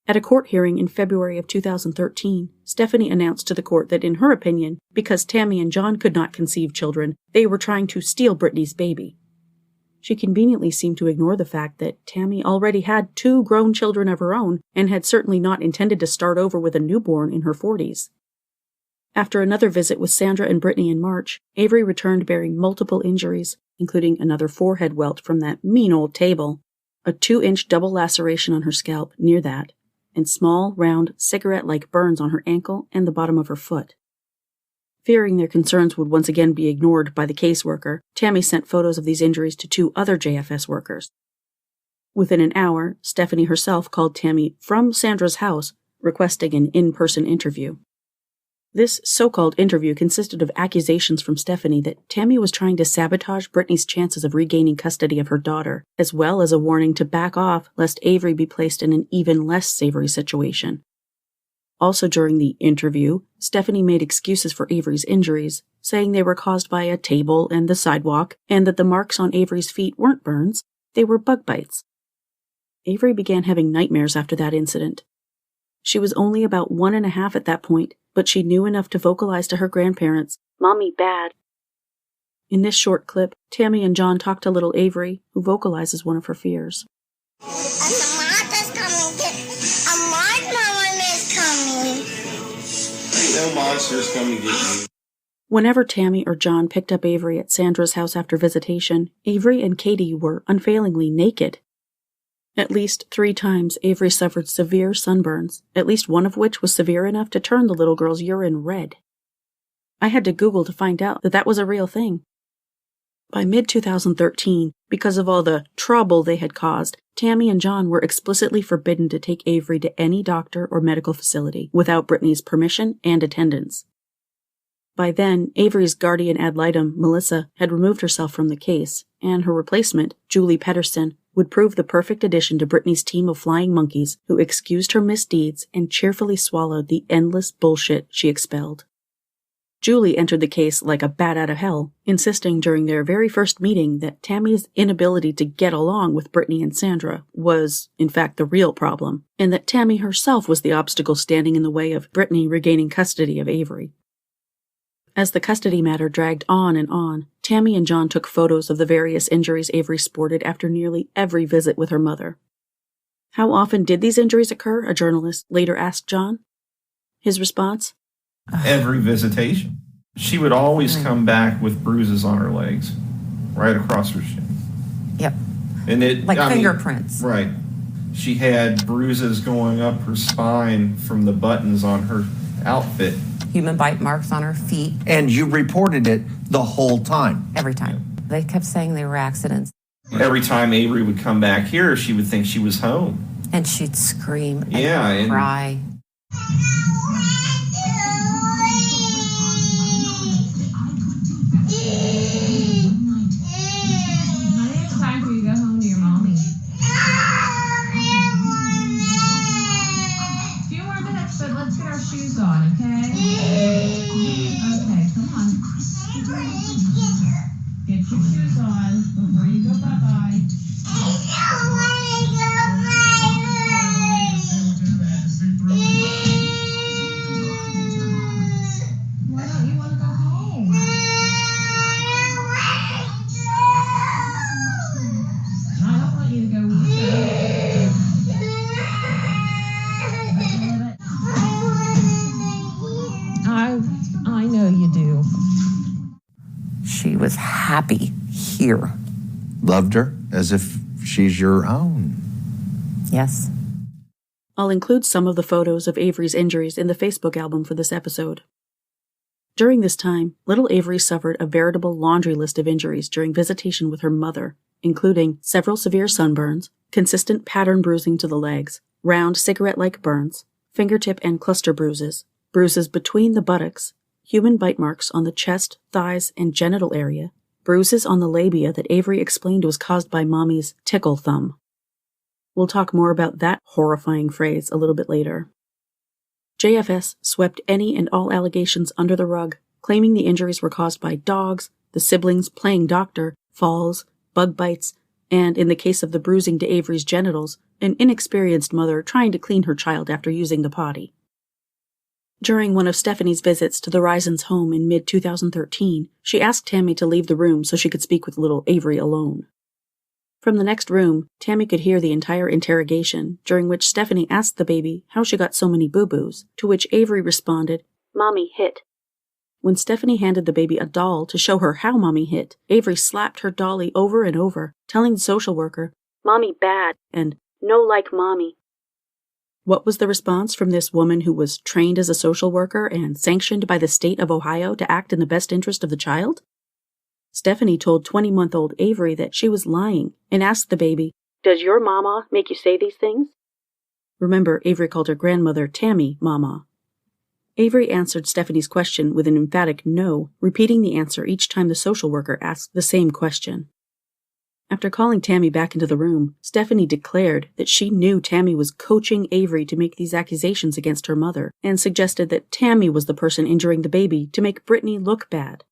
At a court hearing in February of 2013, Stephanie announced to the court that in her opinion, because Tammy and John could not conceive children, they were trying to steal Britney's baby. She conveniently seemed to ignore the fact that Tammy already had 2 grown children of her own and had certainly not intended to start over with a newborn in her 40s. After another visit with Sandra and Britney in March, Avery returned bearing multiple injuries, including another forehead welt from that mean old table, a 2-inch double laceration on her scalp near that, and small, round, cigarette-like burns on her ankle and the bottom of her foot. Fearing their concerns would once again be ignored by the caseworker, Tammy sent photos of these injuries to 2 other JFS workers. Within an hour, Stephanie herself called Tammy from Sandra's house, requesting an in-person interview. This so-called interview consisted of accusations from Stephanie that Tammy was trying to sabotage Britney's chances of regaining custody of her daughter, as well as a warning to back off lest Avery be placed in an even less savory situation. Also during the interview, Stephanie made excuses for Avery's injuries, saying they were caused by a table and the sidewalk, and that the marks on Avery's feet weren't burns, they were bug bites. Avery began having nightmares after that incident. She was only about 1.5 at that point, but she knew enough to vocalize to her grandparents, "Mommy bad." In this short clip, Tammy and John talk to little Avery, who vocalizes one of her fears. No monsters come to get you. Whenever Tammy or John picked up Avery at Sandra's house after visitation, Avery and Katie were unfailingly naked. At least 3 times, Avery suffered severe sunburns, at least one of which was severe enough to turn the little girl's urine red. I had to Google to find out that that was a real thing. By mid-2013, because of all the trouble they had caused, Tammy and John were explicitly forbidden to take Avery to any doctor or medical facility without Britney's permission and attendance. By then, Avery's guardian ad litem, Melissa, had removed herself from the case, and her replacement, Julie Pedersen, would prove the perfect addition to Britney's team of flying monkeys who excused her misdeeds and cheerfully swallowed the endless bullshit she expelled. Julie entered the case like a bat out of hell, insisting during their very first meeting that Tammy's inability to get along with Britney and Sandra was, in fact, the real problem, and that Tammy herself was the obstacle standing in the way of Britney regaining custody of Avery. As the custody matter dragged on and on, Tammy and John took photos of the various injuries Avery sported after nearly every visit with her mother. How often did these injuries occur? A journalist later asked John. His response? Every visitation. She would always come back with bruises on her legs, right across her shin. Yep. And Like fingerprints. Right. She had bruises going up her spine from the buttons on her outfit. Human bite marks on her feet. And you reported it the whole time? Every time. They kept saying they were accidents. Every time Avery would come back here, she would think she was home. And she'd scream and cry. It's time for you to go home to your mommy. A few more minutes, but let's get our shoes on, okay? Okay, come on. Get your shoes on before you go bye-bye. Why don't you want to go home? I don't want you to go with I know you do. She was happy here. Loved her as if she's your own. Yes. I'll include some of the photos of Avery's injuries in the Facebook album for this episode. During this time, little Avery suffered a veritable laundry list of injuries during visitation with her mother, including several severe sunburns, consistent pattern bruising to the legs, round cigarette-like burns, fingertip and cluster bruises, bruises between the buttocks, human bite marks on the chest, thighs, and genital area, bruises on the labia that Avery explained was caused by Mommy's tickle thumb. We'll talk more about that horrifying phrase a little bit later. JFS swept any and all allegations under the rug, claiming the injuries were caused by dogs, the siblings playing doctor, falls, bug bites, and, in the case of the bruising to Avery's genitals, an inexperienced mother trying to clean her child after using the potty. During one of Stephanie's visits to the Risens' home in mid-2013, she asked Tammy to leave the room so she could speak with little Avery alone. From the next room, Tammy could hear the entire interrogation, during which Stephanie asked the baby how she got so many boo-boos, to which Avery responded, "Mommy hit." When Stephanie handed the baby a doll to show her how Mommy hit, Avery slapped her dolly over and over, telling the social worker, "Mommy bad," and "no like Mommy." What was the response from this woman who was trained as a social worker and sanctioned by the state of Ohio to act in the best interest of the child? Stephanie told 20-month-old Avery that she was lying and asked the baby, "Does your mama make you say these things?" Remember, Avery called her grandmother Tammy Mama. Avery answered Stephanie's question with an emphatic no, repeating the answer each time the social worker asked the same question. After calling Tammy back into the room, Stephanie declared that she knew Tammy was coaching Avery to make these accusations against her mother, and suggested that Tammy was the person injuring the baby to make Britney look bad.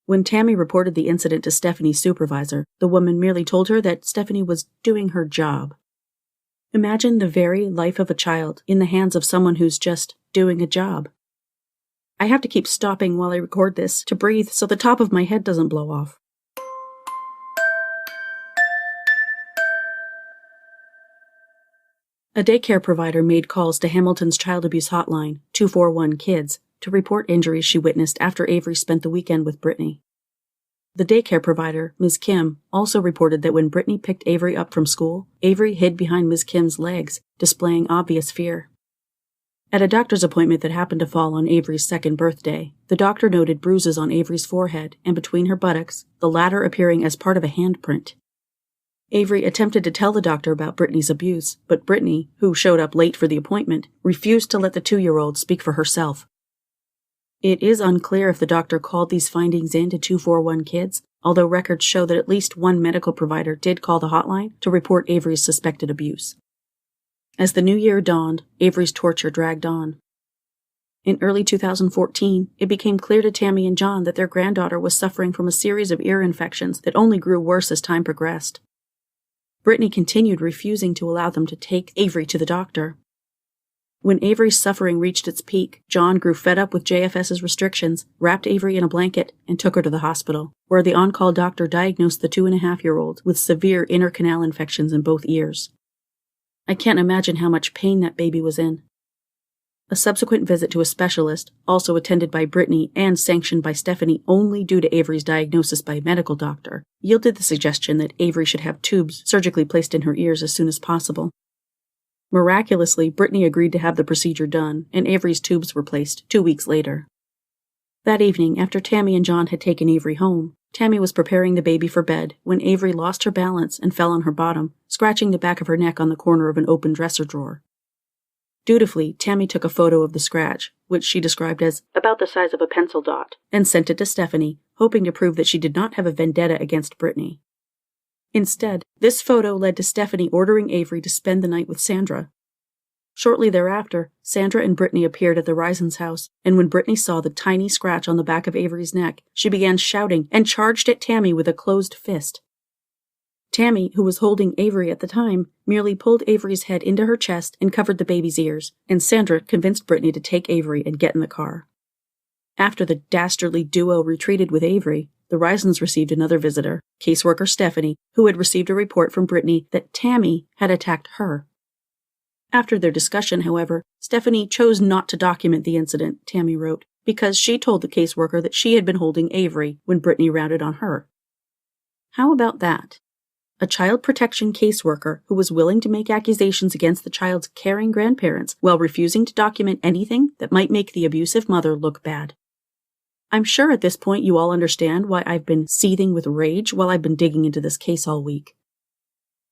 When Tammy reported the incident to Stephanie's supervisor, the woman merely told her that Stephanie was doing her job. Imagine the very life of a child in the hands of someone who's just doing a job. I have to keep stopping while I record this to breathe so the top of my head doesn't blow off. A daycare provider made calls to Hamilton's child abuse hotline, 241-KIDS, to report injuries she witnessed after Avery spent the weekend with Britney. The daycare provider, Ms. Kim, also reported that when Britney picked Avery up from school, Avery hid behind Ms. Kim's legs, displaying obvious fear. At a doctor's appointment that happened to fall on Avery's second birthday, the doctor noted bruises on Avery's forehead and between her buttocks, the latter appearing as part of a handprint. Avery attempted to tell the doctor about Britney's abuse, but Britney, who showed up late for the appointment, refused to let the 2-year-old speak for herself. It is unclear if the doctor called these findings in to 241-KIDS, although records show that at least one medical provider did call the hotline to report Avery's suspected abuse. As the new year dawned, Avery's torture dragged on. In early 2014, it became clear to Tammy and John that their granddaughter was suffering from a series of ear infections that only grew worse as time progressed. Britney continued refusing to allow them to take Avery to the doctor. When Avery's suffering reached its peak, John grew fed up with JFS's restrictions, wrapped Avery in a blanket, and took her to the hospital, where the on-call doctor diagnosed the 2.5-year-old with severe inner canal infections in both ears. I can't imagine how much pain that baby was in. A subsequent visit to a specialist, also attended by Britney and sanctioned by Stephanie only due to Avery's diagnosis by a medical doctor, yielded the suggestion that Avery should have tubes surgically placed in her ears as soon as possible, Miraculously, Britney agreed to have the procedure done, and Avery's tubes were placed 2 weeks later. That evening, after Tammy and John had taken Avery home, Tammy was preparing the baby for bed when Avery lost her balance and fell on her bottom, scratching the back of her neck on the corner of an open dresser drawer. Dutifully, Tammy took a photo of the scratch, which she described as about the size of a pencil dot, and sent it to Stephanie, hoping to prove that she did not have a vendetta against Britney. Instead, this photo led to Stephanie ordering Avery to spend the night with Sandra. Shortly thereafter, Sandra and Britney appeared at the Risens' house, and when Britney saw the tiny scratch on the back of Avery's neck, she began shouting and charged at Tammy with a closed fist. Tammy, who was holding Avery at the time, merely pulled Avery's head into her chest and covered the baby's ears, and Sandra convinced Britney to take Avery and get in the car. After the dastardly duo retreated with Avery, the Risens received another visitor, caseworker Stephanie, who had received a report from Britney that Tammy had attacked her. After their discussion, however, Stephanie chose not to document the incident, Tammy wrote, because she told the caseworker that she had been holding Avery when Britney rounded on her. How about that? A child protection caseworker who was willing to make accusations against the child's caring grandparents while refusing to document anything that might make the abusive mother look bad. I'm sure at this point you all understand why I've been seething with rage while I've been digging into this case all week.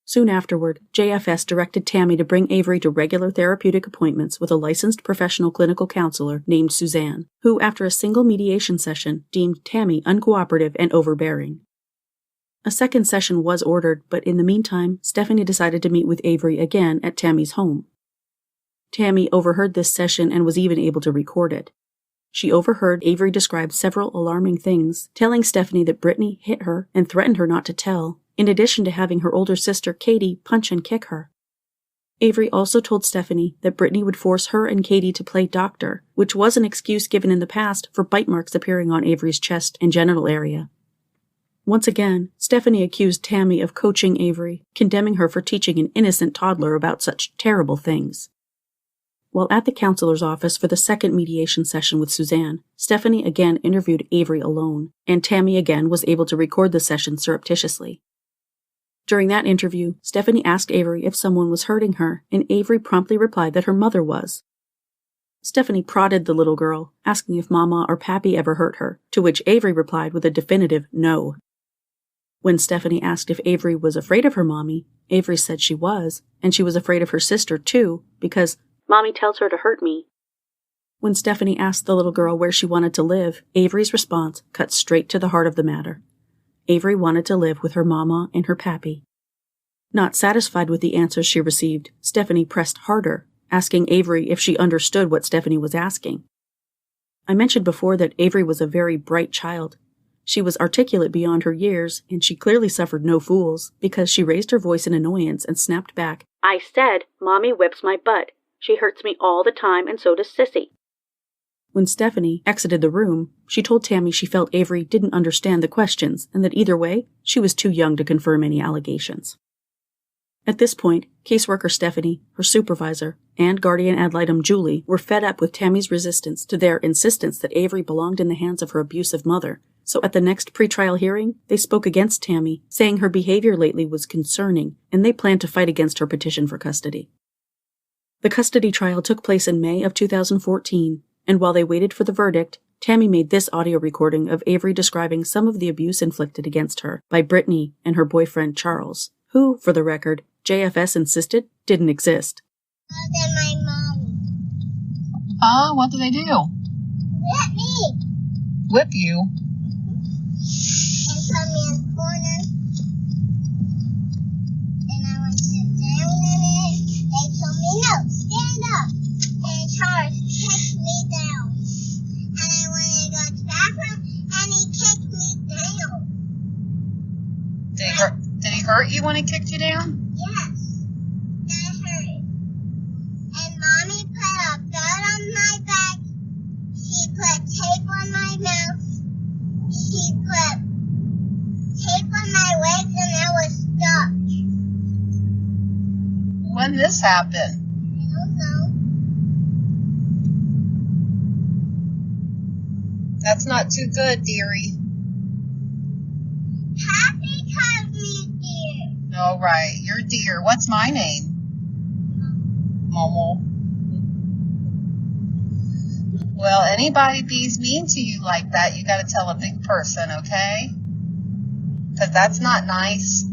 Soon afterward, JFS directed Tammy to bring Avery to regular therapeutic appointments with a licensed professional clinical counselor named Suzanne, who, after a single mediation session, deemed Tammy uncooperative and overbearing. A second session was ordered, but in the meantime, Stephanie decided to meet with Avery again at Tammy's home. Tammy overheard this session and was even able to record it. She overheard Avery describe several alarming things, telling Stephanie that Britney hit her and threatened her not to tell, in addition to having her older sister Katie punch and kick her. Avery also told Stephanie that Britney would force her and Katie to play doctor, which was an excuse given in the past for bite marks appearing on Avery's chest and genital area. Once again, Stephanie accused Tammy of coaching Avery, condemning her for teaching an innocent toddler about such terrible things. While at the counselor's office for the second mediation session with Suzanne, Stephanie again interviewed Avery alone, and Tammy again was able to record the session surreptitiously. During that interview, Stephanie asked Avery if someone was hurting her, and Avery promptly replied that her mother was. Stephanie prodded the little girl, asking if Mama or Pappy ever hurt her, to which Avery replied with a definitive no. When Stephanie asked if Avery was afraid of her mommy, Avery said she was, and she was afraid of her sister too, because Mommy tells her to hurt me. When Stephanie asked the little girl where she wanted to live, Avery's response cut straight to the heart of the matter. Avery wanted to live with her mama and her pappy. Not satisfied with the answers she received, Stephanie pressed harder, asking Avery if she understood what Stephanie was asking. I mentioned before that Avery was a very bright child. She was articulate beyond her years, and she clearly suffered no fools, because she raised her voice in annoyance and snapped back, "I said, Mommy whips my butt. She hurts me all the time, and so does Sissy." When Stephanie exited the room, she told Tammy she felt Avery didn't understand the questions, and that either way, she was too young to confirm any allegations. At this point, caseworker Stephanie, her supervisor, and guardian ad litem Julie were fed up with Tammy's resistance to their insistence that Avery belonged in the hands of her abusive mother. So at the next pretrial hearing, they spoke against Tammy, saying her behavior lately was concerning, and they planned to fight against her petition for custody. The custody trial took place in May of 2014, and while they waited for the verdict, Tammy made this audio recording of Avery describing some of the abuse inflicted against her by Britney and her boyfriend Charles, who, for the record, JFS insisted didn't exist. Than my mommy. What do they do? Whip me. Whip you? And put me in the corner. And I went to sit down in it. They told me, no, stand up. And Charles kicked me down. And I wanted to go to the bathroom, and he kicked me down. Did he hurt you when he kicked you down? Yes. That hurt. And Mommy put a belt on my back. She put tape on my mouth. She put tape on my legs, and I was stuck. When did this happen? I don't know. That's not too good, dearie. Happy calls me dear. All right, you're dear. What's my name? Momo. Well, anybody be's mean to you like that, you gotta tell a big person, okay? Because that's not nice.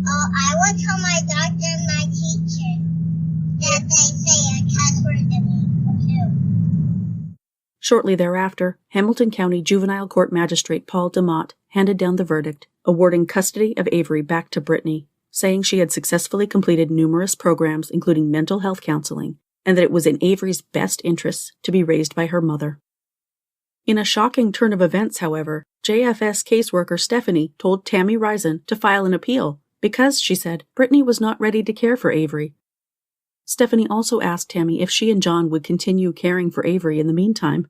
Oh, I will tell my doctor and my teacher that they say a cuss word to me, too. Shortly thereafter, Hamilton County Juvenile Court Magistrate Paul DeMott handed down the verdict, awarding custody of Avery back to Britney, saying she had successfully completed numerous programs including mental health counseling, and that it was in Avery's best interests to be raised by her mother. In a shocking turn of events, however, JFS caseworker Stephanie told Tammy Risen to file an appeal because, she said, Britney was not ready to care for Avery. Stephanie also asked Tammy if she and John would continue caring for Avery in the meantime.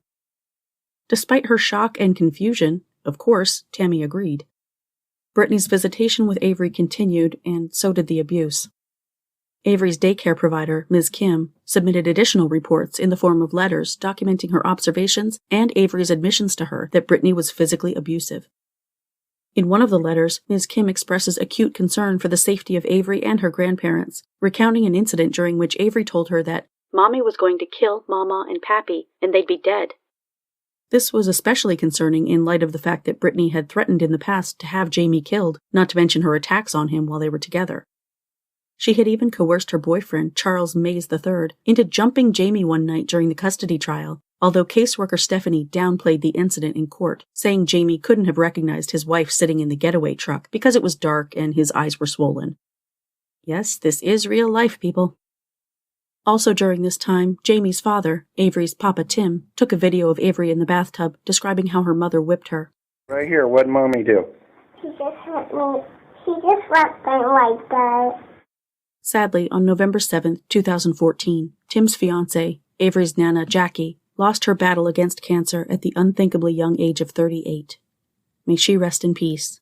Despite her shock and confusion, of course, Tammy agreed. Britney's visitation with Avery continued, and so did the abuse. Avery's daycare provider, Ms. Kim, submitted additional reports in the form of letters documenting her observations and Avery's admissions to her that Britney was physically abusive. In one of the letters, Ms. Kim expresses acute concern for the safety of Avery and her grandparents, recounting an incident during which Avery told her that Mommy was going to kill Mama and Pappy, and they'd be dead. This was especially concerning in light of the fact that Britney had threatened in the past to have Jamie killed, not to mention her attacks on him while they were together. She had even coerced her boyfriend, Charles Mayes III, into jumping Jamie one night during the custody trial, although caseworker Stephanie downplayed the incident in court, saying Jamie couldn't have recognized his wife sitting in the getaway truck because it was dark and his eyes were swollen. Yes, this is real life, people. Also during this time, Jamie's father, Avery's Papa Tim, took a video of Avery in the bathtub, describing how her mother whipped her. Right here, what'd Mommy do? She just whipped me like that. Sadly, on November 7, 2014, Tim's fiancée, Avery's Nana Jackie, lost her battle against cancer at the unthinkably young age of 38. May she rest in peace.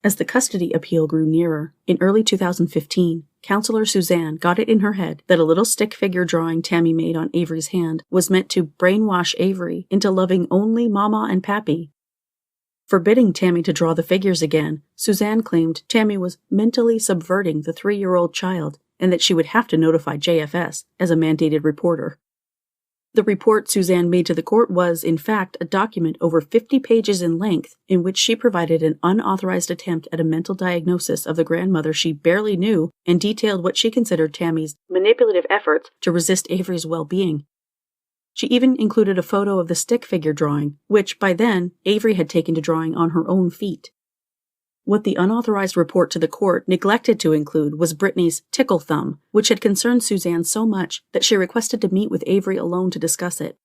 As the custody appeal grew nearer, in early 2015, Counselor Suzanne got it in her head that a little stick figure drawing Tammy made on Avery's hand was meant to brainwash Avery into loving only Mama and Pappy. Forbidding Tammy to draw the figures again, Suzanne claimed Tammy was mentally subverting the 3-year-old child and that she would have to notify JFS as a mandated reporter. The report Suzanne made to the court was, in fact, a document over 50 pages in length in which she provided an unauthorized attempt at a mental diagnosis of the grandmother she barely knew and detailed what she considered Tammy's manipulative efforts to resist Avery's well-being. She even included a photo of the stick figure drawing, which, by then, Avery had taken to drawing on her own feet. What the unauthorized report to the court neglected to include was Britney's tickle thumb, which had concerned Suzanne so much that she requested to meet with Avery alone to discuss it.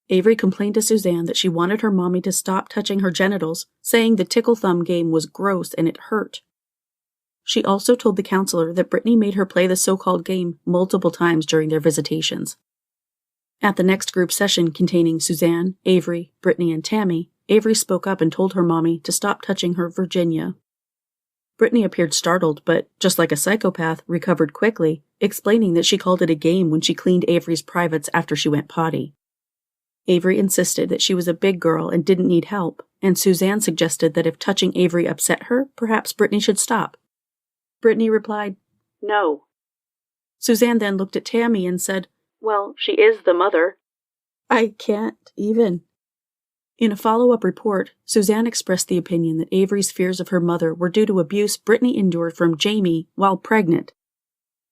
Avery complained to Suzanne that she wanted her mommy to stop touching her genitals, saying the tickle thumb game was gross and it hurt. She also told the counselor that Britney made her play the so-called game multiple times during their visitations. At the next group session containing Suzanne, Avery, Britney, and Tammy, Avery spoke up and told her mommy to stop touching her Virginia. Britney appeared startled, but, just like a psychopath, recovered quickly, explaining that she called it a game when she cleaned Avery's privates after she went potty. Avery insisted that she was a big girl and didn't need help, and Suzanne suggested that if touching Avery upset her, perhaps Britney should stop. Britney replied, "No." Suzanne then looked at Tammy and said, "Well, she is the mother." I can't even. In a follow-up report, Suzanne expressed the opinion that Avery's fears of her mother were due to abuse Britney endured from Jamie while pregnant.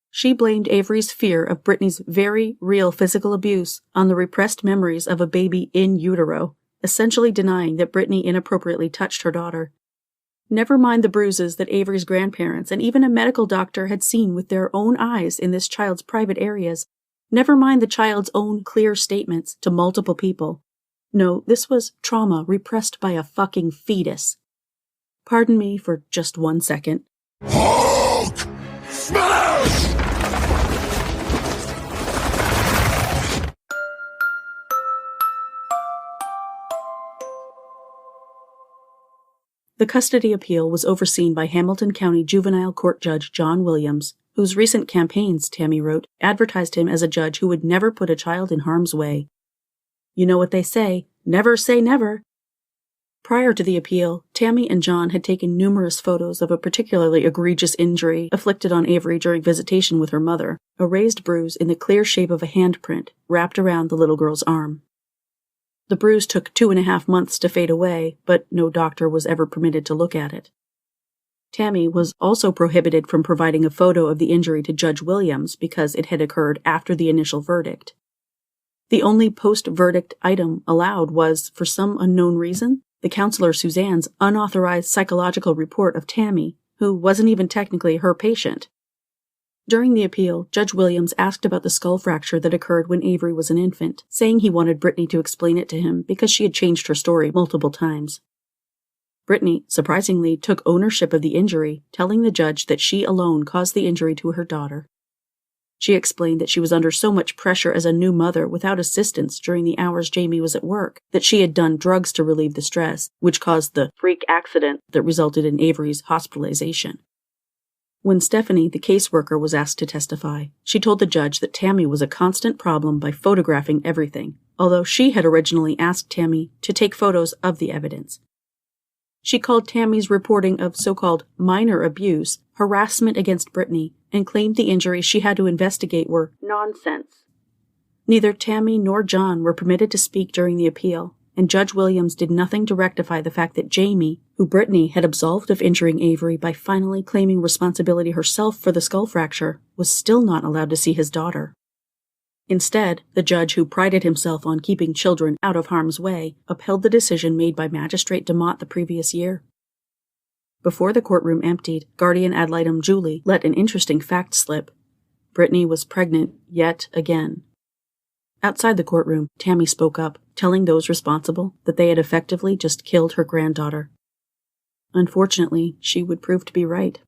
She blamed Avery's fear of Britney's very real physical abuse on the repressed memories of a baby in utero, essentially denying that Britney inappropriately touched her daughter. Never mind the bruises that Avery's grandparents and even a medical doctor had seen with their own eyes in this child's private areas. Never mind the child's own clear statements to multiple people. No, this was trauma repressed by a fucking fetus. Pardon me for just 1 second. Hulk smash! The custody appeal was overseen by Hamilton County Juvenile Court Judge John Williams, whose recent campaigns, Tammy wrote, advertised him as a judge who would never put a child in harm's way. You know what they say, never say never. Prior to the appeal, Tammy and John had taken numerous photos of a particularly egregious injury inflicted on Avery during visitation with her mother, a raised bruise in the clear shape of a handprint wrapped around the little girl's arm. The bruise took 2.5 months to fade away, but no doctor was ever permitted to look at it. Tammy was also prohibited from providing a photo of the injury to Judge Williams because it had occurred after the initial verdict. The only post-verdict item allowed was, for some unknown reason, the counselor Suzanne's unauthorized psychological report of Tammy, who wasn't even technically her patient. During the appeal, Judge Williams asked about the skull fracture that occurred when Avery was an infant, saying he wanted Britney to explain it to him because she had changed her story multiple times. Britney, surprisingly, took ownership of the injury, telling the judge that she alone caused the injury to her daughter. She explained that she was under so much pressure as a new mother without assistance during the hours Jamie was at work that she had done drugs to relieve the stress, which caused the freak accident that resulted in Avery's hospitalization. When Stephanie, the caseworker, was asked to testify, she told the judge that Tammy was a constant problem by photographing everything, although she had originally asked Tammy to take photos of the evidence. She called Tammy's reporting of so-called minor abuse harassment against Britney and claimed the injuries she had to investigate were nonsense. Neither Tammy nor John were permitted to speak during the appeal, and Judge Williams did nothing to rectify the fact that Jamie, who Britney had absolved of injuring Avery by finally claiming responsibility herself for the skull fracture, was still not allowed to see his daughter. Instead, the judge, who prided himself on keeping children out of harm's way, upheld the decision made by Magistrate DeMott the previous year. Before the courtroom emptied, guardian ad litem Julie let an interesting fact slip. Britney was pregnant yet again. Outside the courtroom, Tammy spoke up, telling those responsible that they had effectively just killed her granddaughter. Unfortunately, she would prove to be right.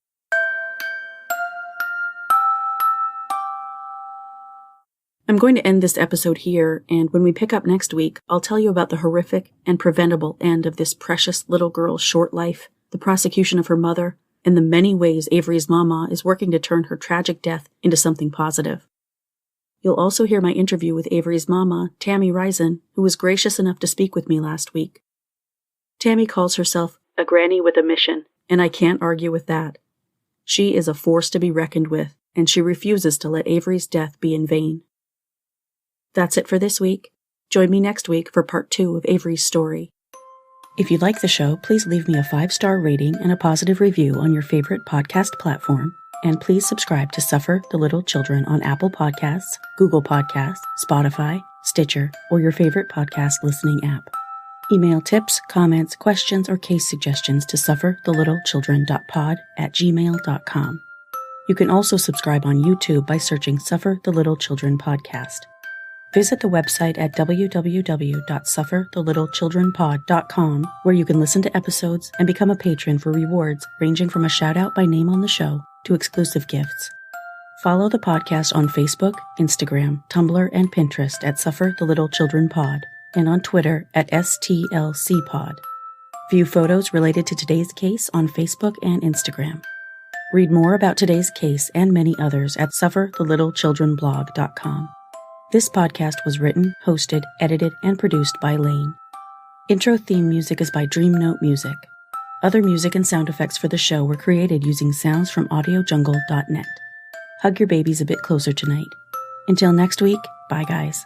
I'm going to end this episode here, and when we pick up next week, I'll tell you about the horrific and preventable end of this precious little girl's short life, the prosecution of her mother, and the many ways Avery's mama is working to turn her tragic death into something positive. You'll also hear my interview with Avery's mama, Tammy Risen, who was gracious enough to speak with me last week. Tammy calls herself a granny with a mission, and I can't argue with that. She is a force to be reckoned with, and she refuses to let Avery's death be in vain. That's it for this week. Join me next week for part 2 of Avery's story. If you like the show, please leave me a 5-star rating and a positive review on your favorite podcast platform, and please subscribe to Suffer the Little Children on Apple Podcasts, Google Podcasts, Spotify, Stitcher, or your favorite podcast listening app. Email tips, comments, questions, or case suggestions to sufferthelittlecHildren.pod@gmail.com. You can also subscribe on YouTube by searching Suffer the Little Children Podcast. Visit the website at www.sufferthelittlecHildrenpod.com, where you can listen to episodes and become a patron for rewards ranging from a shout-out by name on the show to exclusive gifts. Follow the podcast on Facebook, Instagram, Tumblr, and Pinterest at Suffer the Little Children Pod, and on Twitter at STLCpod. View photos related to today's case on Facebook and Instagram. Read more about today's case and many others at sufferthelittlecHildrenblog.com. This podcast was written, hosted, edited, and produced by Lane. Intro theme music is by Dream Note Music. Other music and sound effects for the show were created using sounds from audiojungle.net. Hug your babies a bit closer tonight. Until next week, bye guys.